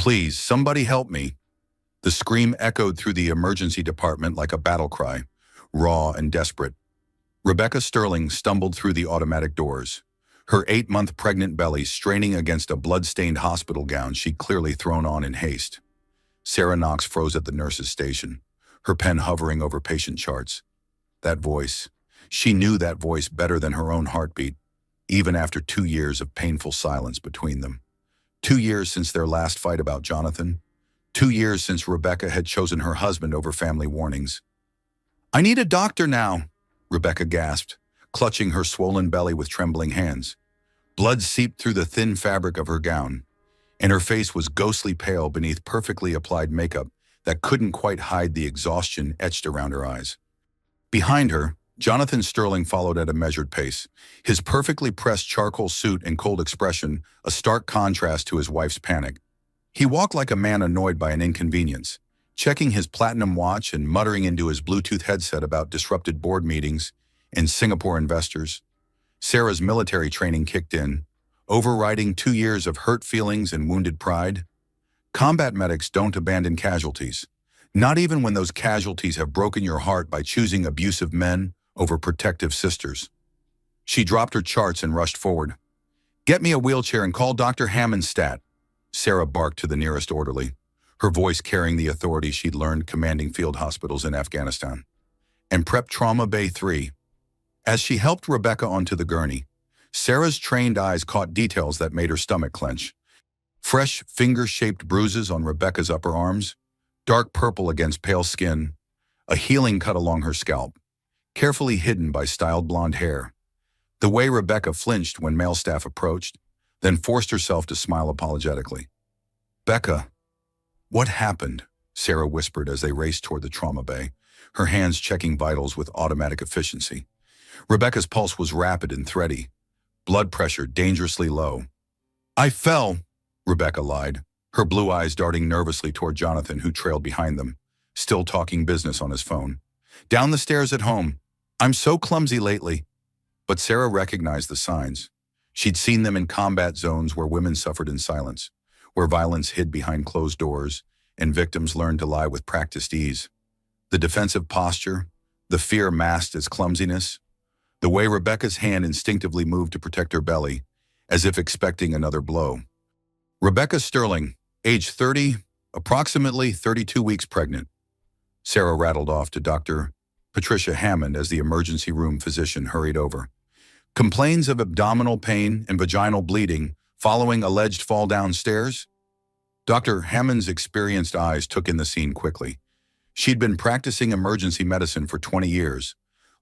Please, somebody help me. The scream echoed through the emergency department like a battle cry, raw and desperate. Rebecca Sterling stumbled through the automatic doors, her 8-month pregnant belly straining against a blood-stained hospital gown she'd clearly thrown on in haste. Sarah Knox froze at the nurse's station, her pen hovering over patient charts. That voice. She knew that voice better than her own heartbeat, even after 2 years of painful silence between them. 2 years since their last fight about Jonathan. 2 years since Rebecca had chosen her husband over family warnings. "I need a doctor now," Rebecca gasped, clutching her swollen belly with trembling hands. Blood seeped through the thin fabric of her gown, and her face was ghostly pale beneath perfectly applied makeup that couldn't quite hide the exhaustion etched around her eyes. Behind her, Jonathan Sterling followed at a measured pace, his perfectly pressed charcoal suit and cold expression a stark contrast to his wife's panic. He walked like a man annoyed by an inconvenience, checking his platinum watch and muttering into his Bluetooth headset about disrupted board meetings and Singapore investors. Sarah's military training kicked in, overriding 2 years of hurt feelings and wounded pride. Combat medics don't abandon casualties, not even when those casualties have broken your heart by choosing abusive men over protective sisters. She dropped her charts and rushed forward. "Get me a wheelchair and call Dr. Hammond-Stat," Sarah barked to the nearest orderly, her voice carrying the authority she'd learned commanding field hospitals in Afghanistan. "And prep Trauma Bay 3. As she helped Rebecca onto the gurney, Sarah's trained eyes caught details that made her stomach clench. Fresh, finger-shaped bruises on Rebecca's upper arms, dark purple against pale skin, a healing cut along her scalp, carefully hidden by styled blonde hair. The way Rebecca flinched when male staff approached, then forced herself to smile apologetically. "Becca, what happened?" Sarah whispered as they raced toward the trauma bay, her hands checking vitals with automatic efficiency. Rebecca's pulse was rapid and thready, blood pressure dangerously low. "I fell," Rebecca lied, her blue eyes darting nervously toward Jonathan, who trailed behind them, still talking business on his phone. "Down the stairs at home. I'm so clumsy lately." But Sarah recognized the signs. She'd seen them in combat zones where women suffered in silence, where violence hid behind closed doors, and victims learned to lie with practiced ease. The defensive posture, the fear masked as clumsiness, the way Rebecca's hand instinctively moved to protect her belly, as if expecting another blow. Rebecca Sterling, age 30, approximately 32 weeks pregnant. Sarah rattled off to Dr. Patricia Hammond as the emergency room physician hurried over. "Complains of abdominal pain and vaginal bleeding following alleged fall downstairs?" Dr. Hammond's experienced eyes took in the scene quickly. She'd been practicing emergency medicine for 20 years,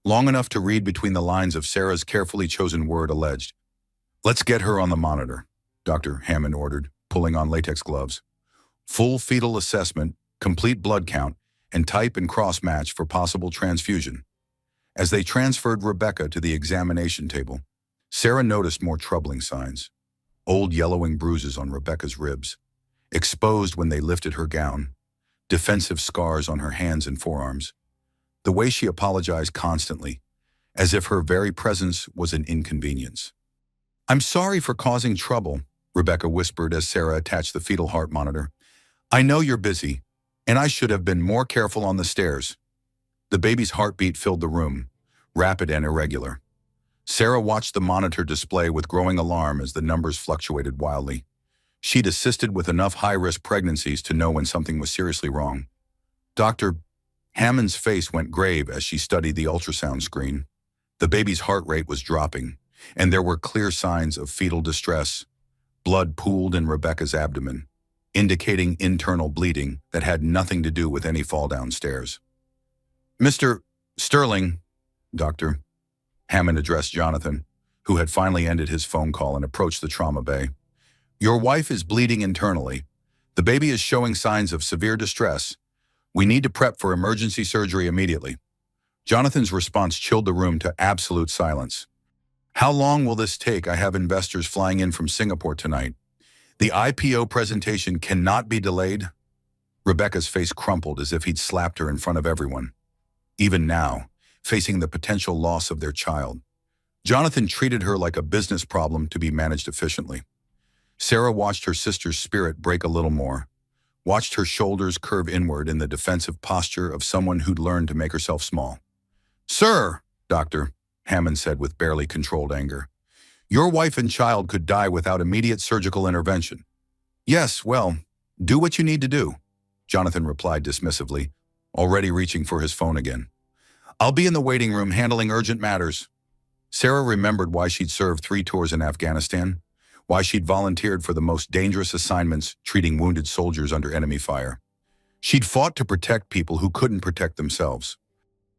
long enough to read between the lines of Sarah's carefully chosen word alleged. "Let's get her on the monitor," Dr. Hammond ordered, pulling on latex gloves. "Full fetal assessment, complete blood count, and type and cross-match for possible transfusion." As they transferred Rebecca to the examination table, Sarah noticed more troubling signs. Old yellowing bruises on Rebecca's ribs, exposed when they lifted her gown, defensive scars on her hands and forearms. The way she apologized constantly, as if her very presence was an inconvenience. "I'm sorry for causing trouble," Rebecca whispered as Sarah attached the fetal heart monitor. "I know you're busy, and I should have been more careful on the stairs." The baby's heartbeat filled the room, rapid and irregular. Sarah watched the monitor display with growing alarm as the numbers fluctuated wildly. She'd assisted with enough high-risk pregnancies to know when something was seriously wrong. Dr. Hammond's face went grave as she studied the ultrasound screen. The baby's heart rate was dropping, and there were clear signs of fetal distress. Blood pooled in Rebecca's abdomen, indicating internal bleeding that had nothing to do with any fall downstairs. "Mr. Sterling," Dr. Hammond addressed Jonathan, who had finally ended his phone call and approached the trauma bay. "Your wife is bleeding internally. The baby is showing signs of severe distress. We need to prep for emergency surgery immediately." Jonathan's response chilled the room to absolute silence. "How long will this take? I have investors flying in from Singapore tonight. The IPO presentation cannot be delayed." Rebecca's face crumpled as if he'd slapped her in front of everyone. Even now, facing the potential loss of their child, Jonathan treated her like a business problem to be managed efficiently. Sarah watched her sister's spirit break a little more, watched her shoulders curve inward in the defensive posture of someone who'd learned to make herself small. "Sir," Dr. Hammond said with barely controlled anger, "your wife and child could die without immediate surgical intervention." "Yes, well, do what you need to do," Jonathan replied dismissively, already reaching for his phone again. "I'll be in the waiting room handling urgent matters." Sarah remembered why she'd served 3 tours in Afghanistan, why she'd volunteered for the most dangerous assignments treating wounded soldiers under enemy fire. She'd fought to protect people who couldn't protect themselves.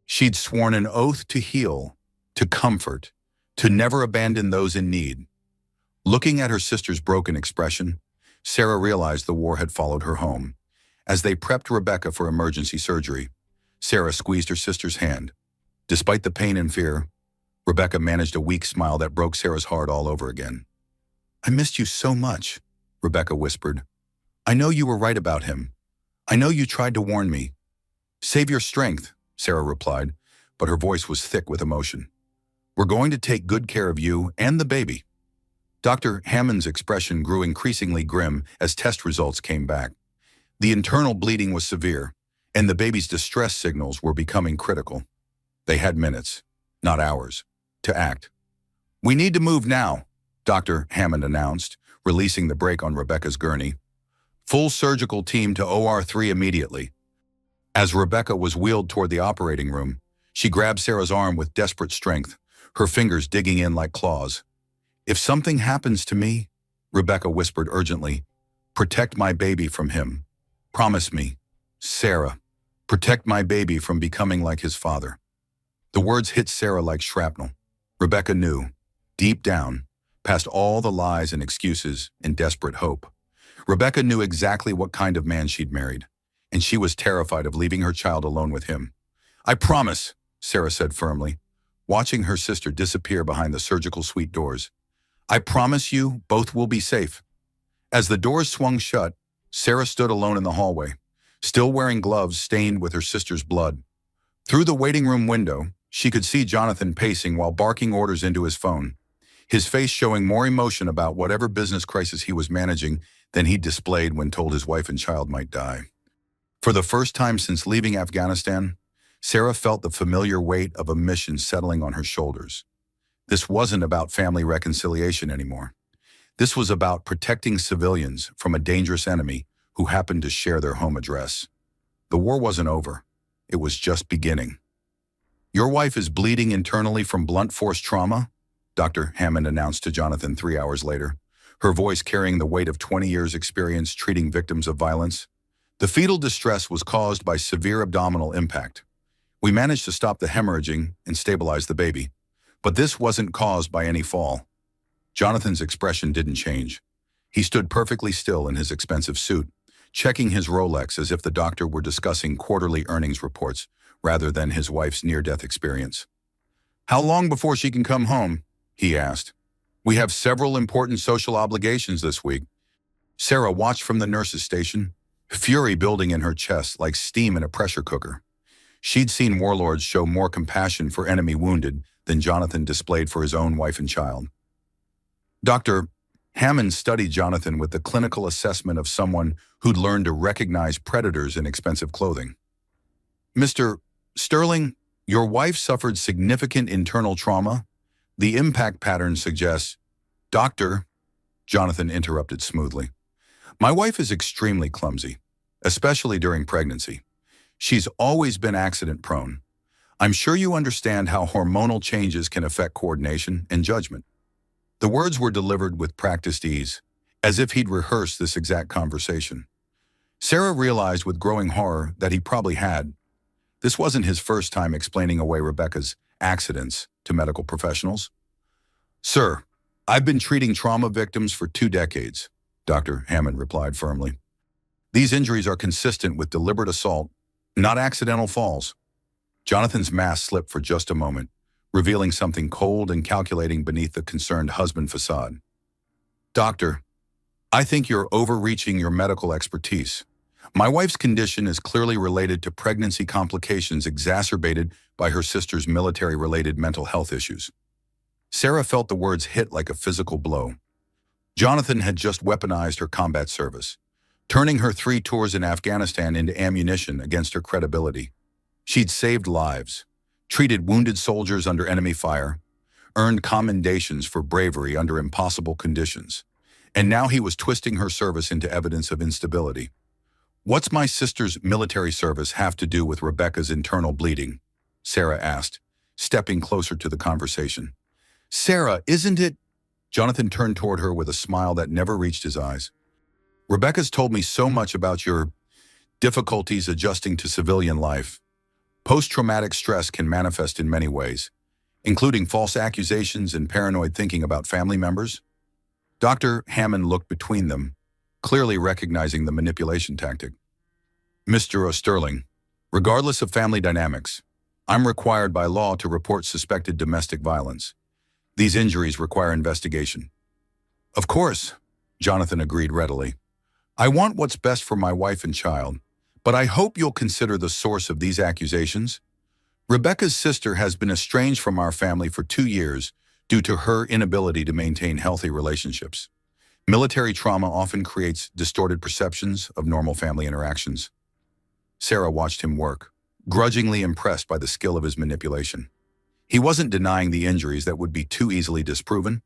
She'd sworn an oath to heal, to comfort, to never abandon those in need. Looking at her sister's broken expression, Sarah realized the war had followed her home. As they prepped Rebecca for emergency surgery, Sarah squeezed her sister's hand. Despite the pain and fear, Rebecca managed a weak smile that broke Sarah's heart all over again. "I missed you so much," Rebecca whispered. "I know you were right about him. I know you tried to warn me." "Save your strength," Sarah replied, but her voice was thick with emotion. "We're going to take good care of you and the baby." Dr. Hammond's expression grew increasingly grim as test results came back. The internal bleeding was severe, and the baby's distress signals were becoming critical. They had minutes, not hours, to act. "We need to move now," Dr. Hammond announced, releasing the brake on Rebecca's gurney. "Full surgical team to OR3 immediately." As Rebecca was wheeled toward the operating room, she grabbed Sarah's arm with desperate strength, her fingers digging in like claws. "If something happens to me," Rebecca whispered urgently, "protect my baby from him. Promise me, Sarah, protect my baby from becoming like his father." The words hit Sarah like shrapnel. Rebecca knew, deep down, past all the lies and excuses and desperate hope. Rebecca knew exactly what kind of man she'd married, and she was terrified of leaving her child alone with him. "I promise," Sarah said firmly, watching her sister disappear behind the surgical suite doors. "I promise you both will be safe." As the doors swung shut, Sarah stood alone in the hallway, still wearing gloves stained with her sister's blood. Through the waiting room window, she could see Jonathan pacing while barking orders into his phone, his face showing more emotion about whatever business crisis he was managing than he'd displayed when told his wife and child might die. For the first time since leaving Afghanistan, Sarah felt the familiar weight of a mission settling on her shoulders. This wasn't about family reconciliation anymore. This was about protecting civilians from a dangerous enemy who happened to share their home address. The war wasn't over. It was just beginning. "Your wife is bleeding internally from blunt force trauma," Dr. Hammond announced to Jonathan 3 hours later, her voice carrying the weight of 20 years' experience treating victims of violence. "The fetal distress was caused by severe abdominal impact. We managed to stop the hemorrhaging and stabilize the baby, but this wasn't caused by any fall." Jonathan's expression didn't change. He stood perfectly still in his expensive suit, checking his Rolex as if the doctor were discussing quarterly earnings reports rather than his wife's near-death experience. "How long before she can come home?" he asked. "We have several important social obligations this week." Sarah watched from the nurse's station, fury building in her chest like steam in a pressure cooker. She'd seen warlords show more compassion for enemy wounded than Jonathan displayed for his own wife and child. Dr. Hammond studied Jonathan with the clinical assessment of someone who'd learned to recognize predators in expensive clothing. "Mr. Sterling, your wife suffered significant internal trauma. The impact pattern suggests—" "Doctor," Jonathan interrupted smoothly, "my wife is extremely clumsy, especially during pregnancy. She's always been accident-prone. I'm sure you understand how hormonal changes can affect coordination and judgment." The words were delivered with practiced ease, as if he'd rehearsed this exact conversation. Sarah realized with growing horror that he probably had. This wasn't his first time explaining away Rebecca's accidents to medical professionals. "Sir, I've been treating trauma victims for 2 decades, Dr. Hammond replied firmly. "These injuries are consistent with deliberate assault, not accidental falls." Jonathan's mask slipped for just a moment, revealing something cold and calculating beneath the concerned husband facade. "Doctor, I think you're overreaching your medical expertise. My wife's condition is clearly related to pregnancy complications exacerbated by her sister's military-related mental health issues." Sarah felt the words hit like a physical blow. Jonathan had just weaponized her combat service, turning her 3 tours in Afghanistan into ammunition against her credibility. She'd saved lives, treated wounded soldiers under enemy fire, earned commendations for bravery under impossible conditions, and now he was twisting her service into evidence of instability. "What's my sister's military service have to do with Rebecca's internal bleeding?" Sarah asked, stepping closer to the conversation. "Sarah, isn't it?" Jonathan turned toward her with a smile that never reached his eyes. "Rebecca's told me so much about your difficulties adjusting to civilian life. Post-traumatic stress can manifest in many ways, including false accusations and paranoid thinking about family members." Dr. Hammond looked between them, clearly recognizing the manipulation tactic. "Mr. Sterling, regardless of family dynamics, I'm required by law to report suspected domestic violence. These injuries require investigation." "Of course," Jonathan agreed readily. "I want what's best for my wife and child, but I hope you'll consider the source of these accusations. Rebecca's sister has been estranged from our family for 2 years due to her inability to maintain healthy relationships. Military trauma often creates distorted perceptions of normal family interactions." Sarah watched him work, grudgingly impressed by the skill of his manipulation. He wasn't denying the injuries that would be too easily disproven.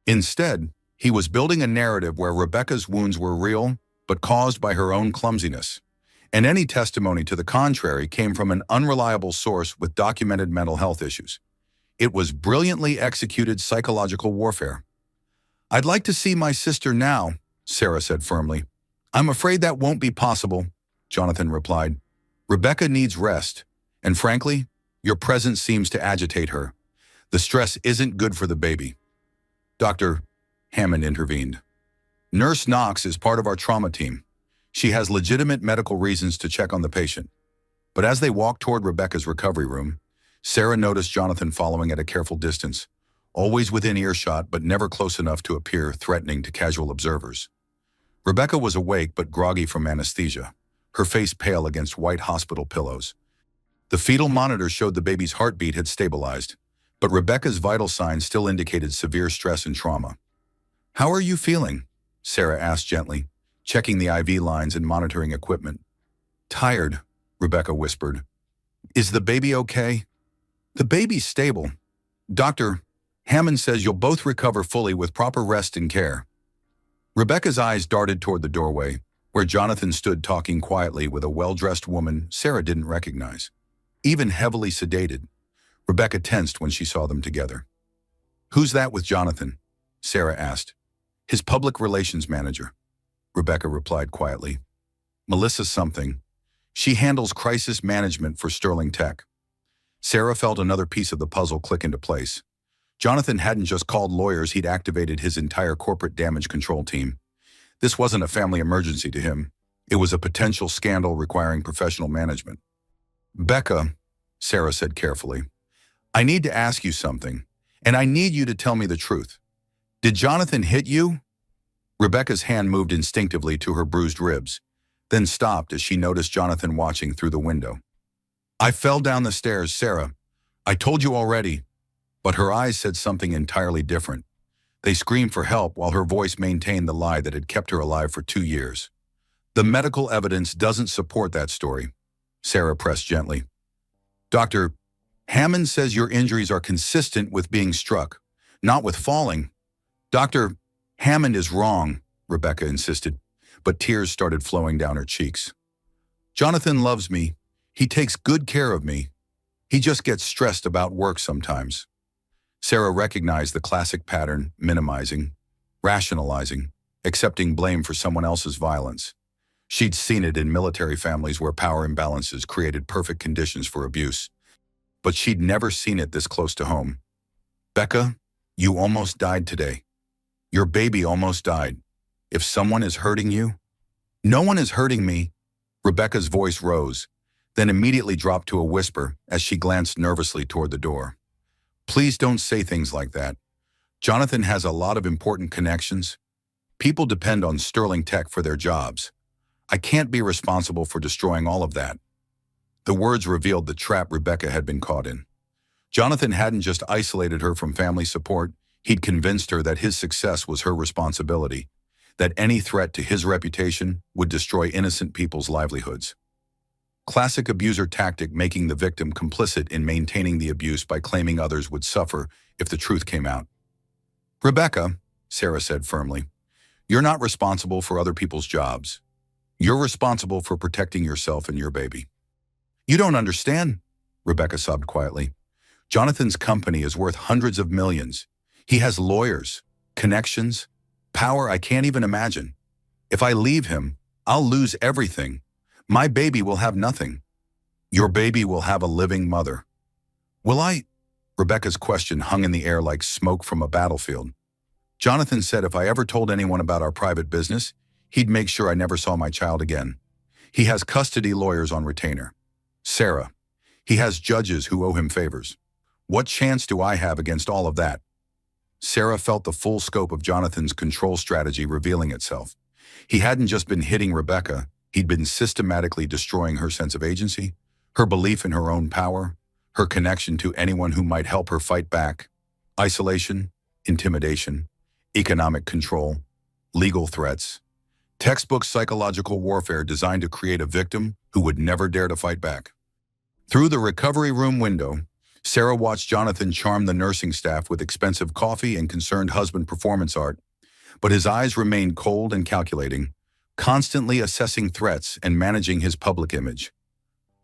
Instead, he was building a narrative where Rebecca's wounds were real, but caused by her own clumsiness, and any testimony to the contrary came from an unreliable source with documented mental health issues. It was brilliantly executed psychological warfare. "I'd like to see my sister now," Sarah said firmly. "I'm afraid that won't be possible," Jonathan replied. "Rebecca needs rest, and frankly, your presence seems to agitate her. The stress isn't good for the baby." Dr. Hammond intervened. "Nurse Knox is part of our trauma team. She has legitimate medical reasons to check on the patient." But as they walked toward Rebecca's recovery room, Sarah noticed Jonathan following at a careful distance, always within earshot but never close enough to appear threatening to casual observers. Rebecca was awake but groggy from anesthesia, her face pale against white hospital pillows. The fetal monitor showed the baby's heartbeat had stabilized, but Rebecca's vital signs still indicated severe stress and trauma. "How are you feeling?" Sarah asked gently, checking the IV lines and monitoring equipment. "Tired," Rebecca whispered. "Is the baby okay?" "The baby's stable. Dr. Hammond says you'll both recover fully with proper rest and care." Rebecca's eyes darted toward the doorway, where Jonathan stood talking quietly with a well-dressed woman Sarah didn't recognize. Even heavily sedated, Rebecca tensed when she saw them together. "Who's that with Jonathan?" Sarah asked. "His public relations manager," Rebecca replied quietly. "Melissa something. She handles crisis management for Sterling Tech." Sarah felt another piece of the puzzle click into place. Jonathan hadn't just called lawyers, he'd activated his entire corporate damage control team. This wasn't a family emergency to him. It was a potential scandal requiring professional management. "Becca," Sarah said carefully, "I need to ask you something, and I need you to tell me the truth. Did Jonathan hit you?" Rebecca's hand moved instinctively to her bruised ribs, then stopped as she noticed Jonathan watching through the window. "I fell down the stairs, Sarah. I told you already." But her eyes said something entirely different. They screamed for help while her voice maintained the lie that had kept her alive for 2 years. "The medical evidence doesn't support that story," Sarah pressed gently. "Dr. Hammond says your injuries are consistent with being struck, not with falling." "Dr. Hammond is wrong," Rebecca insisted, but tears started flowing down her cheeks. "Jonathan loves me. He takes good care of me. He just gets stressed about work sometimes." Sarah recognized the classic pattern: minimizing, rationalizing, accepting blame for someone else's violence. She'd seen it in military families where power imbalances created perfect conditions for abuse. But she'd never seen it this close to home. "Becca, you almost died today. Your baby almost died. If someone is hurting you—" "No one is hurting me." Rebecca's voice rose, then immediately dropped to a whisper as she glanced nervously toward the door. "Please don't say things like that. Jonathan has a lot of important connections. People depend on Sterling Tech for their jobs. I can't be responsible for destroying all of that." The words revealed the trap Rebecca had been caught in. Jonathan hadn't just isolated her from family support, he'd convinced her that his success was her responsibility. that any threat to his reputation would destroy innocent people's livelihoods. Classic abuser tactic, making the victim complicit in maintaining the abuse by claiming others would suffer if the truth came out. "Rebecca," Sarah said firmly, "you're not responsible for other people's jobs. You're responsible for protecting yourself and your baby." "You don't understand," Rebecca sobbed quietly. "Jonathan's company is worth hundreds of millions. He has lawyers, connections, power I can't even imagine. If I leave him, I'll lose everything. My baby will have nothing." "Your baby will have a living mother." "Will I?" Rebecca's question hung in the air like smoke from a battlefield. "Jonathan said if I ever told anyone about our private business, he'd make sure I never saw my child again. He has custody lawyers on retainer. Sarah, he has judges who owe him favors. What chance do I have against all of that?" Sarah felt the full scope of Jonathan's control strategy revealing itself. He hadn't just been hitting Rebecca, he'd been systematically destroying her sense of agency, her belief in her own power, her connection to anyone who might help her fight back. Isolation, intimidation, economic control, legal threats. Textbook psychological warfare designed to create a victim who would never dare to fight back. Through the recovery room window, Sarah watched Jonathan charm the nursing staff with expensive coffee and concerned husband performance art, but his eyes remained cold and calculating, constantly assessing threats and managing his public image.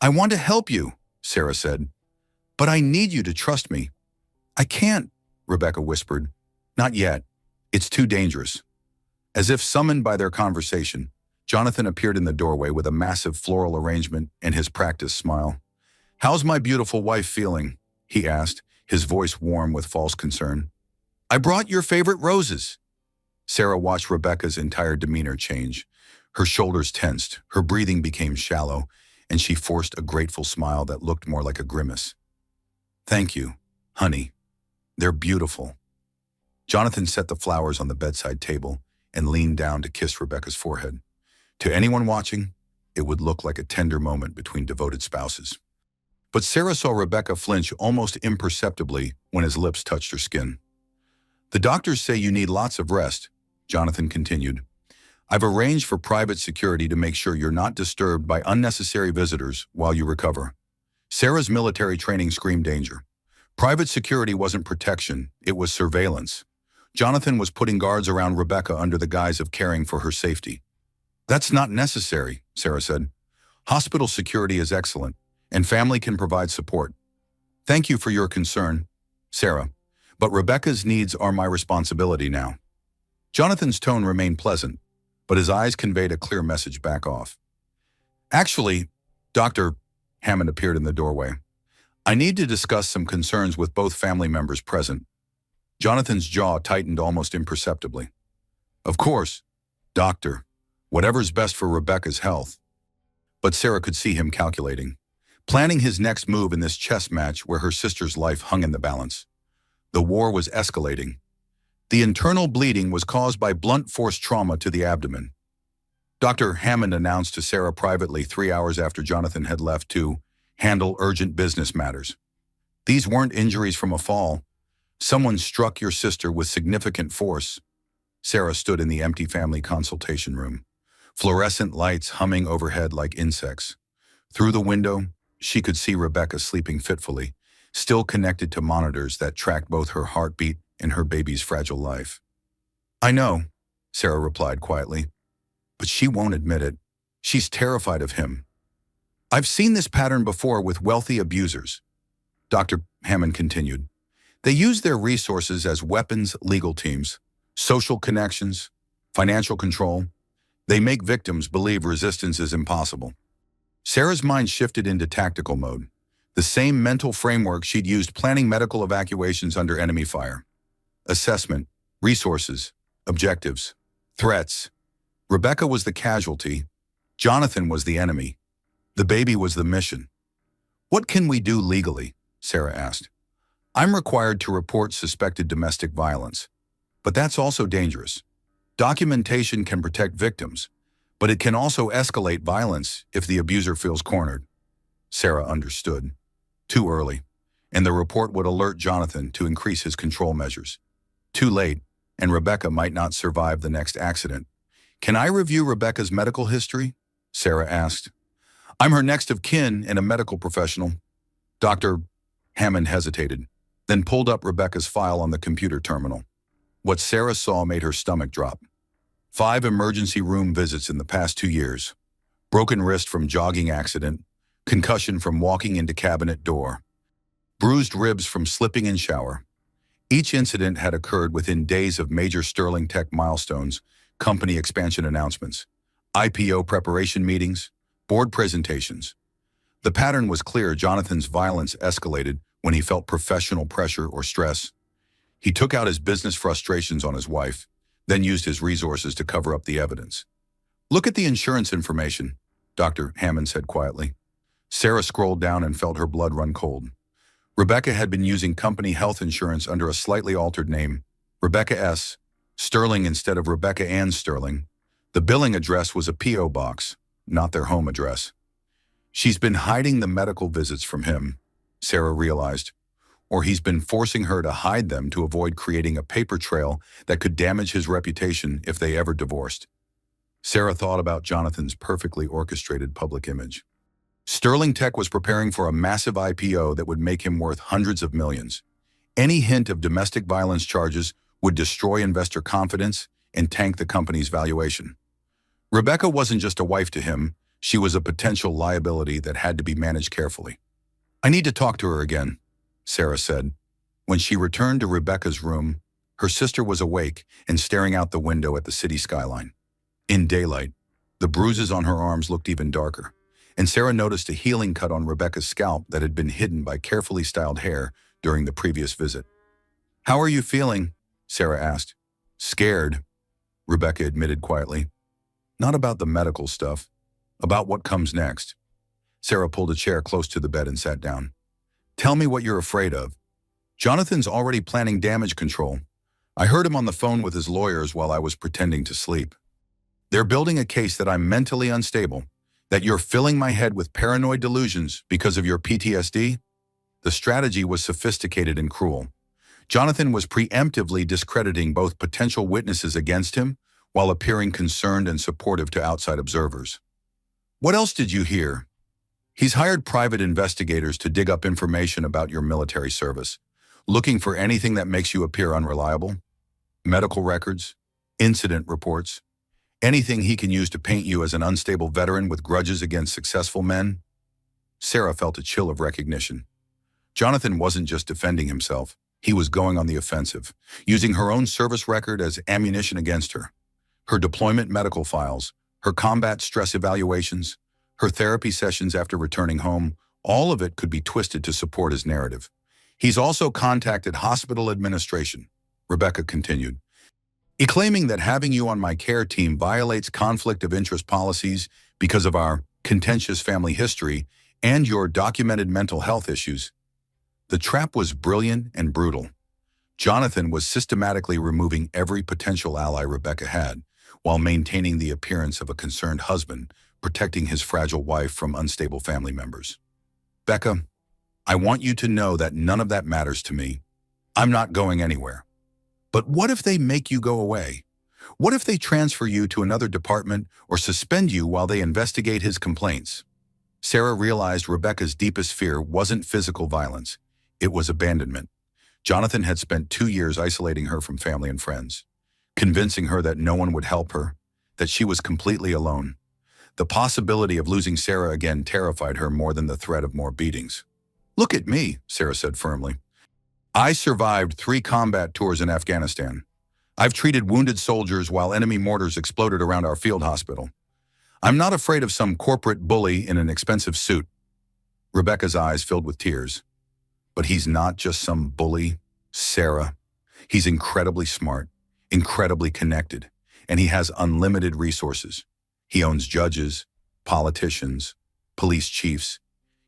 "I want to help you," Sarah said, "but I need you to trust me." "I can't," Rebecca whispered. "Not yet. It's too dangerous." As if summoned by their conversation, Jonathan appeared in the doorway with a massive floral arrangement and his practiced smile. "How's my beautiful wife feeling?" he asked, his voice warm with false concern. "I brought your favorite roses." Sarah watched Rebecca's entire demeanor change. Her shoulders tensed, her breathing became shallow, and she forced a grateful smile that looked more like a grimace. "Thank you, honey. They're beautiful." Jonathan set the flowers on the bedside table and leaned down to kiss Rebecca's forehead. To anyone watching, it would look like a tender moment between devoted spouses. But Sarah saw Rebecca flinch almost imperceptibly when his lips touched her skin. "The doctors say you need lots of rest," Jonathan continued. "I've arranged for private security to make sure you're not disturbed by unnecessary visitors while you recover." Sarah's military training screamed danger. Private security wasn't protection, it was surveillance. Jonathan was putting guards around Rebecca under the guise of caring for her safety. "That's not necessary," Sarah said. "Hospital security is excellent, and family can provide support." "Thank you for your concern, Sarah, but Rebecca's needs are my responsibility now." Jonathan's tone remained pleasant, but his eyes conveyed a clear message: back off. "Actually, Dr. Hammond appeared in the doorway. "I need to discuss some concerns with both family members present." Jonathan's jaw tightened almost imperceptibly. "Of course, doctor. Whatever's best for Rebecca's health." But Sarah could see him calculating, planning his next move in this chess match where her sister's life hung in the balance. The war was escalating. The internal bleeding was caused by blunt force trauma to the abdomen. Dr. Hammond announced to Sarah privately 3 hours after Jonathan had left to handle urgent business matters. "These weren't injuries from a fall. Someone struck your sister with significant force." Sarah stood in the empty family consultation room, fluorescent lights humming overhead like insects. Through the window, she could see Rebecca sleeping fitfully, still connected to monitors that tracked both her heartbeat and her baby's fragile life. "I know," Sarah replied quietly, "but she won't admit it. She's terrified of him." "I've seen this pattern before with wealthy abusers," Dr. Hammond continued. "They use their resources as weapons, legal teams, social connections, financial control. They make victims believe resistance is impossible." Sarah's mind shifted into tactical mode, the same mental framework she'd used planning medical evacuations under enemy fire. Assessment, resources, objectives, threats. Rebecca was the casualty. Jonathan was the enemy. The baby was the mission. "What can we do legally?" Sarah asked. "I'm required to report suspected domestic violence, but that's also dangerous. Documentation can protect victims, but it can also escalate violence if the abuser feels cornered." Sarah understood. Too early, and the report would alert Jonathan to increase his control measures. Too late, and Rebecca might not survive the next accident, Can I review Rebecca's medical history? Sarah asked. I'm her next of kin and a medical professional. Dr. Hammond hesitated, then pulled up Rebecca's file on the computer terminal. What Sarah saw made her stomach drop. 5 emergency room visits in the past 2 years. Broken wrist from jogging accident. Concussion from walking into cabinet door. Bruised ribs from slipping in shower. Each incident had occurred within days of major Sterling Tech milestones, company expansion announcements, IPO preparation meetings, board presentations. The pattern was clear. Jonathan's violence escalated when he felt professional pressure or stress. He took out his business frustrations on his wife, then used his resources to cover up the evidence. Look at the insurance information, Dr. Hammond said quietly. Sarah scrolled down and felt her blood run cold. Rebecca had been using company health insurance under a slightly altered name, Rebecca S. Sterling instead of Rebecca Ann Sterling. The billing address was a P.O. box, not their home address. She's been hiding the medical visits from him, Sarah realized, or he's been forcing her to hide them to avoid creating a paper trail that could damage his reputation if they ever divorced. Sarah thought about Jonathan's perfectly orchestrated public image. Sterling Tech was preparing for a massive IPO that would make him worth hundreds of millions. Any hint of domestic violence charges would destroy investor confidence and tank the company's valuation. Rebecca wasn't just a wife to him, she was a potential liability that had to be managed carefully. I need to talk to her again, Sarah said. When she returned to Rebecca's room, her sister was awake and staring out the window at the city skyline. In daylight, the bruises on her arms looked even darker, and Sarah noticed a healing cut on Rebecca's scalp that had been hidden by carefully styled hair during the previous visit. How are you feeling? Sarah asked. Scared, Rebecca admitted quietly. Not about the medical stuff, about what comes next. Sarah pulled a chair close to the bed and sat down. Tell me what you're afraid of. Jonathan's already planning damage control. I heard him on the phone with his lawyers while I was pretending to sleep. They're building a case that I'm mentally unstable, that you're filling my head with paranoid delusions because of your PTSD. The strategy was sophisticated and cruel. Jonathan was preemptively discrediting both potential witnesses against him while appearing concerned and supportive to outside observers. What else did you hear? He's hired private investigators to dig up information about your military service, looking for anything that makes you appear unreliable. Medical records, incident reports, anything he can use to paint you as an unstable veteran with grudges against successful men. Sarah felt a chill of recognition. Jonathan wasn't just defending himself, he was going on the offensive, using her own service record as ammunition against her. Her deployment medical files, her combat stress evaluations, her therapy sessions after returning home, all of it could be twisted to support his narrative. He's also contacted hospital administration, Rebecca continued, claiming that having you on my care team violates conflict of interest policies because of our contentious family history and your documented mental health issues. The trap was brilliant and brutal. Jonathan was systematically removing every potential ally Rebecca had, while maintaining the appearance of a concerned husband, protecting his fragile wife from unstable family members. Becca, I want you to know that none of that matters to me. I'm not going anywhere. But what if they make you go away? What if they transfer you to another department or suspend you while they investigate his complaints? Sarah realized Rebecca's deepest fear wasn't physical violence. It was abandonment. Jonathan had spent 2 years isolating her from family and friends, convincing her that no one would help her, that she was completely alone. The possibility of losing Sarah again terrified her more than the threat of more beatings. Look at me, Sarah said firmly. I survived 3 combat tours in Afghanistan. I've treated wounded soldiers while enemy mortars exploded around our field hospital. I'm not afraid of some corporate bully in an expensive suit. Rebecca's eyes filled with tears. But he's not just some bully, Sarah. He's incredibly smart, incredibly connected, and he has unlimited resources. He owns judges, politicians, police chiefs.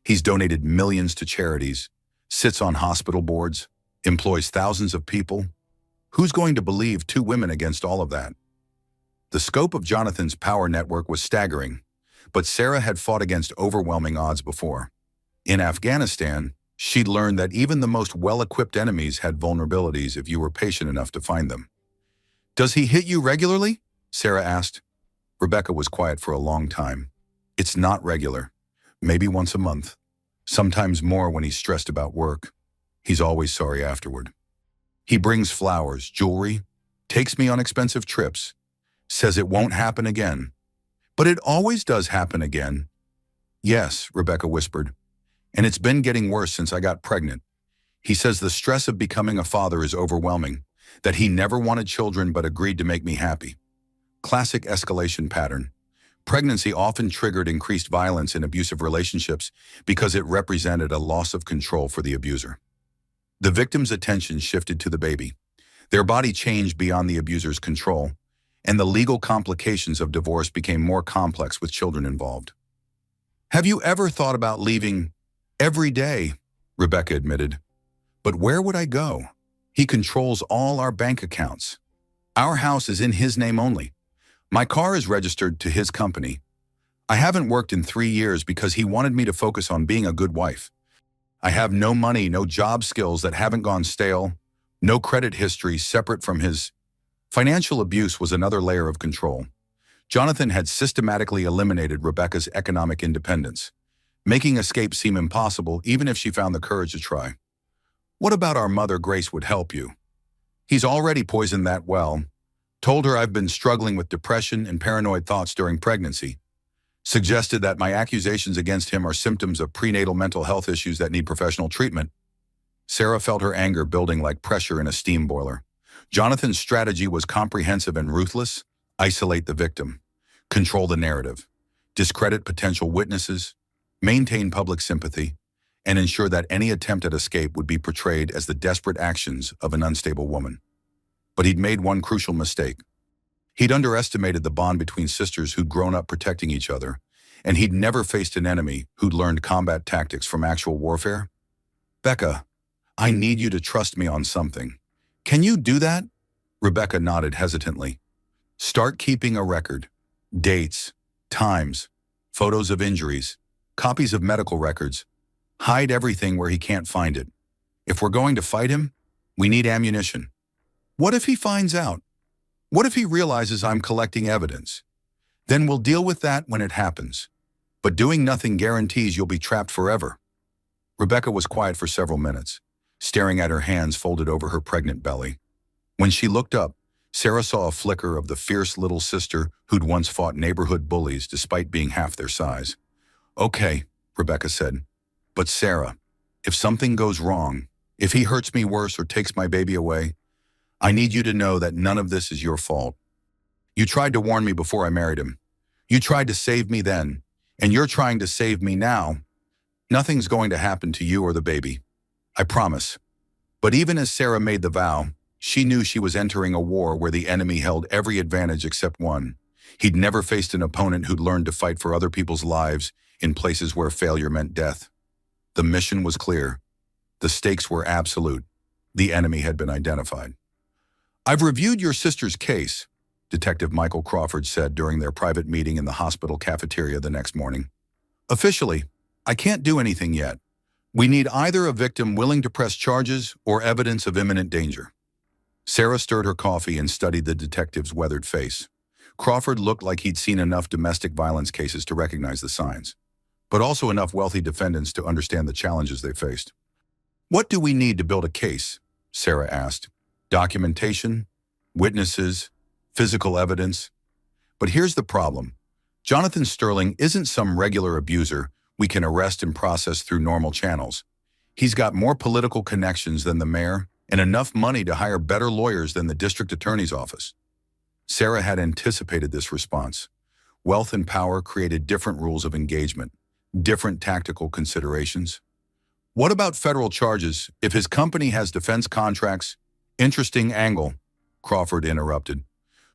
He's donated millions to charities, sits on hospital boards, employs thousands of people. Who's going to believe 2 women against all of that? The scope of Jonathan's power network was staggering, but Sarah had fought against overwhelming odds before. In Afghanistan, she'd learned that even the most well-equipped enemies had vulnerabilities if you were patient enough to find them. Does he hit you regularly? Sarah asked. Rebecca was quiet for a long time. It's not regular. Maybe once a month. Sometimes more when he's stressed about work. He's always sorry afterward. He brings flowers, jewelry, takes me on expensive trips, says it won't happen again. But it always does happen again. Yes, Rebecca whispered. And it's been getting worse since I got pregnant. He says the stress of becoming a father is overwhelming, that he never wanted children but agreed to make me happy. Classic escalation pattern. Pregnancy often triggered increased violence in abusive relationships because it represented a loss of control for the abuser. The victim's attention shifted to the baby. Their body changed beyond the abuser's control, and the legal complications of divorce became more complex with children involved. Have you ever thought about leaving? Every day, Rebecca admitted. But where would I go? He controls all our bank accounts. Our house is in his name only. My car is registered to his company. I haven't worked in 3 years because he wanted me to focus on being a good wife. I have no money, no job skills that haven't gone stale, no credit history separate from his. Financial abuse was another layer of control. Jonathan had systematically eliminated Rebecca's economic independence, making escape seem impossible even if she found the courage to try. What about our mother Grace would help you? He's already poisoned that well. Told her I've been struggling with depression and paranoid thoughts during pregnancy. Suggested that my accusations against him are symptoms of prenatal mental health issues that need professional treatment. Sarah felt her anger building like pressure in a steam boiler. Jonathan's strategy was comprehensive and ruthless. Isolate the victim, control the narrative, discredit potential witnesses, maintain public sympathy, and ensure that any attempt at escape would be portrayed as the desperate actions of an unstable woman. But he'd made one crucial mistake. He'd underestimated the bond between sisters who'd grown up protecting each other, and he'd never faced an enemy who'd learned combat tactics from actual warfare. Becca, I need you to trust me on something. Can you do that? Rebecca nodded hesitantly. Start keeping a record. Dates, times, photos of injuries, copies of medical records. Hide everything where he can't find it. If we're going to fight him, we need ammunition. What if he finds out? What if he realizes I'm collecting evidence? Then we'll deal with that when it happens. But doing nothing guarantees you'll be trapped forever. Rebecca was quiet for several minutes, staring at her hands folded over her pregnant belly. When she looked up, Sarah saw a flicker of the fierce little sister who'd once fought neighborhood bullies despite being half their size. Okay, Rebecca said. But Sarah, if something goes wrong, if he hurts me worse or takes my baby away, I need you to know that none of this is your fault. You tried to warn me before I married him. You tried to save me then, and you're trying to save me now. Nothing's going to happen to you or the baby. I promise. But even as Sarah made the vow, she knew she was entering a war where the enemy held every advantage except one. He'd never faced an opponent who'd learned to fight for other people's lives in places where failure meant death. The mission was clear. The stakes were absolute. The enemy had been identified. I've reviewed your sister's case, Detective Michael Crawford said during their private meeting in the hospital cafeteria the next morning. Officially, I can't do anything yet. We need either a victim willing to press charges or evidence of imminent danger. Sarah stirred her coffee and studied the detective's weathered face. Crawford looked like he'd seen enough domestic violence cases to recognize the signs, but also enough wealthy defendants to understand the challenges they faced. What do we need to build a case? Sarah asked. Documentation, witnesses, physical evidence. But here's the problem. Jonathan Sterling isn't some regular abuser we can arrest and process through normal channels. He's got more political connections than the mayor and enough money to hire better lawyers than the district attorney's office. Sarah had anticipated this response. Wealth and power created different rules of engagement, different tactical considerations. What about federal charges if his company has defense contracts? Interesting angle, Crawford interrupted.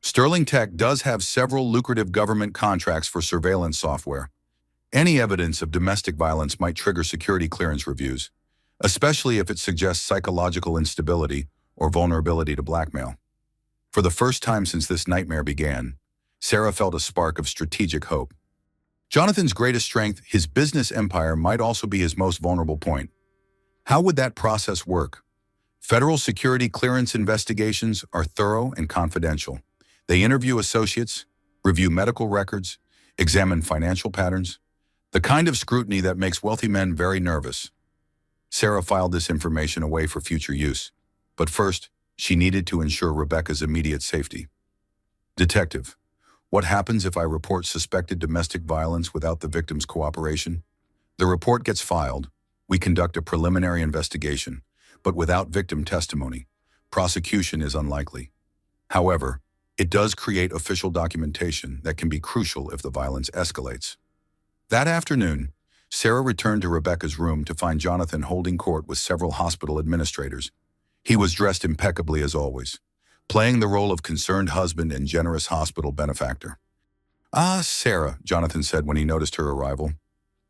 Sterling Tech does have several lucrative government contracts for surveillance software. Any evidence of domestic violence might trigger security clearance reviews, especially if it suggests psychological instability or vulnerability to blackmail. For the first time since this nightmare began, Sarah felt a spark of strategic hope. Jonathan's greatest strength, his business empire, might also be his most vulnerable point. How would that process work? Federal security clearance investigations are thorough and confidential. They interview associates, review medical records, examine financial patterns, the kind of scrutiny that makes wealthy men very nervous. Sarah filed this information away for future use, but first, she needed to ensure Rebecca's immediate safety. Detective, what happens if I report suspected domestic violence without the victim's cooperation? The report gets filed. We conduct a preliminary investigation, but without victim testimony, prosecution is unlikely. However, it does create official documentation that can be crucial if the violence escalates. That afternoon, Sarah returned to Rebecca's room to find Jonathan holding court with several hospital administrators. He was dressed impeccably as always, playing the role of concerned husband and generous hospital benefactor. "Ah, Sarah," Jonathan said when he noticed her arrival.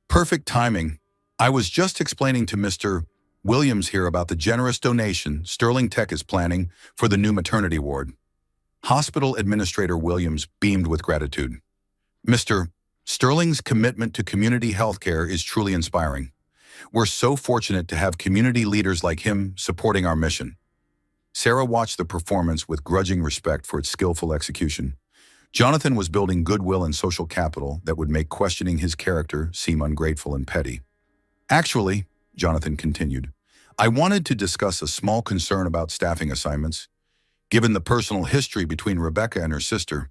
"Perfect timing. I was just explaining to Mr. Williams here about the generous donation Sterling Tech is planning for the new maternity ward." Hospital Administrator Williams beamed with gratitude. "Mr. Sterling's commitment to community healthcare is truly inspiring. We're so fortunate to have community leaders like him supporting our mission." Sarah watched the performance with grudging respect for its skillful execution. Jonathan was building goodwill and social capital that would make questioning his character seem ungrateful and petty. "Actually," Jonathan continued, "I wanted to discuss a small concern about staffing assignments. Given the personal history between Rebecca and her sister,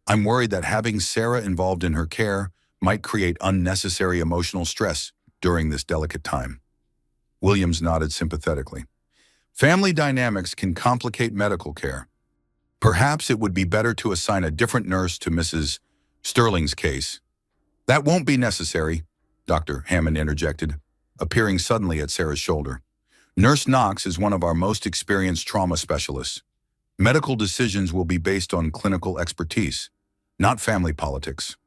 I'm worried that having Sarah involved in her care might create unnecessary emotional stress during this delicate time." Williams nodded sympathetically. "Family dynamics can complicate medical care. Perhaps it would be better to assign a different nurse to Mrs. Sterling's case." "That won't be necessary," Dr. Hammond interjected, appearing suddenly at Sarah's shoulder. "Nurse Knox is one of our most experienced trauma specialists. Medical decisions will be based on clinical expertise, not family politics."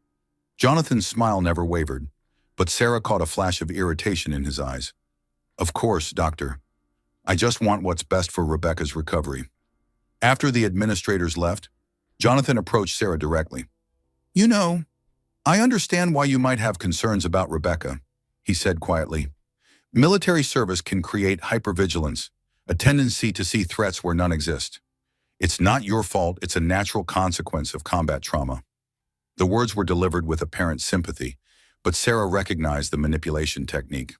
Jonathan's smile never wavered, but Sarah caught a flash of irritation in his eyes. "Of course, doctor. I just want what's best for Rebecca's recovery." After the administrators left, Jonathan approached Sarah directly. "You know, I understand why you might have concerns about Rebecca," he said quietly. "Military service can create hypervigilance, a tendency to see threats where none exist. It's not your fault, it's a natural consequence of combat trauma." The words were delivered with apparent sympathy, but Sarah recognized the manipulation technique.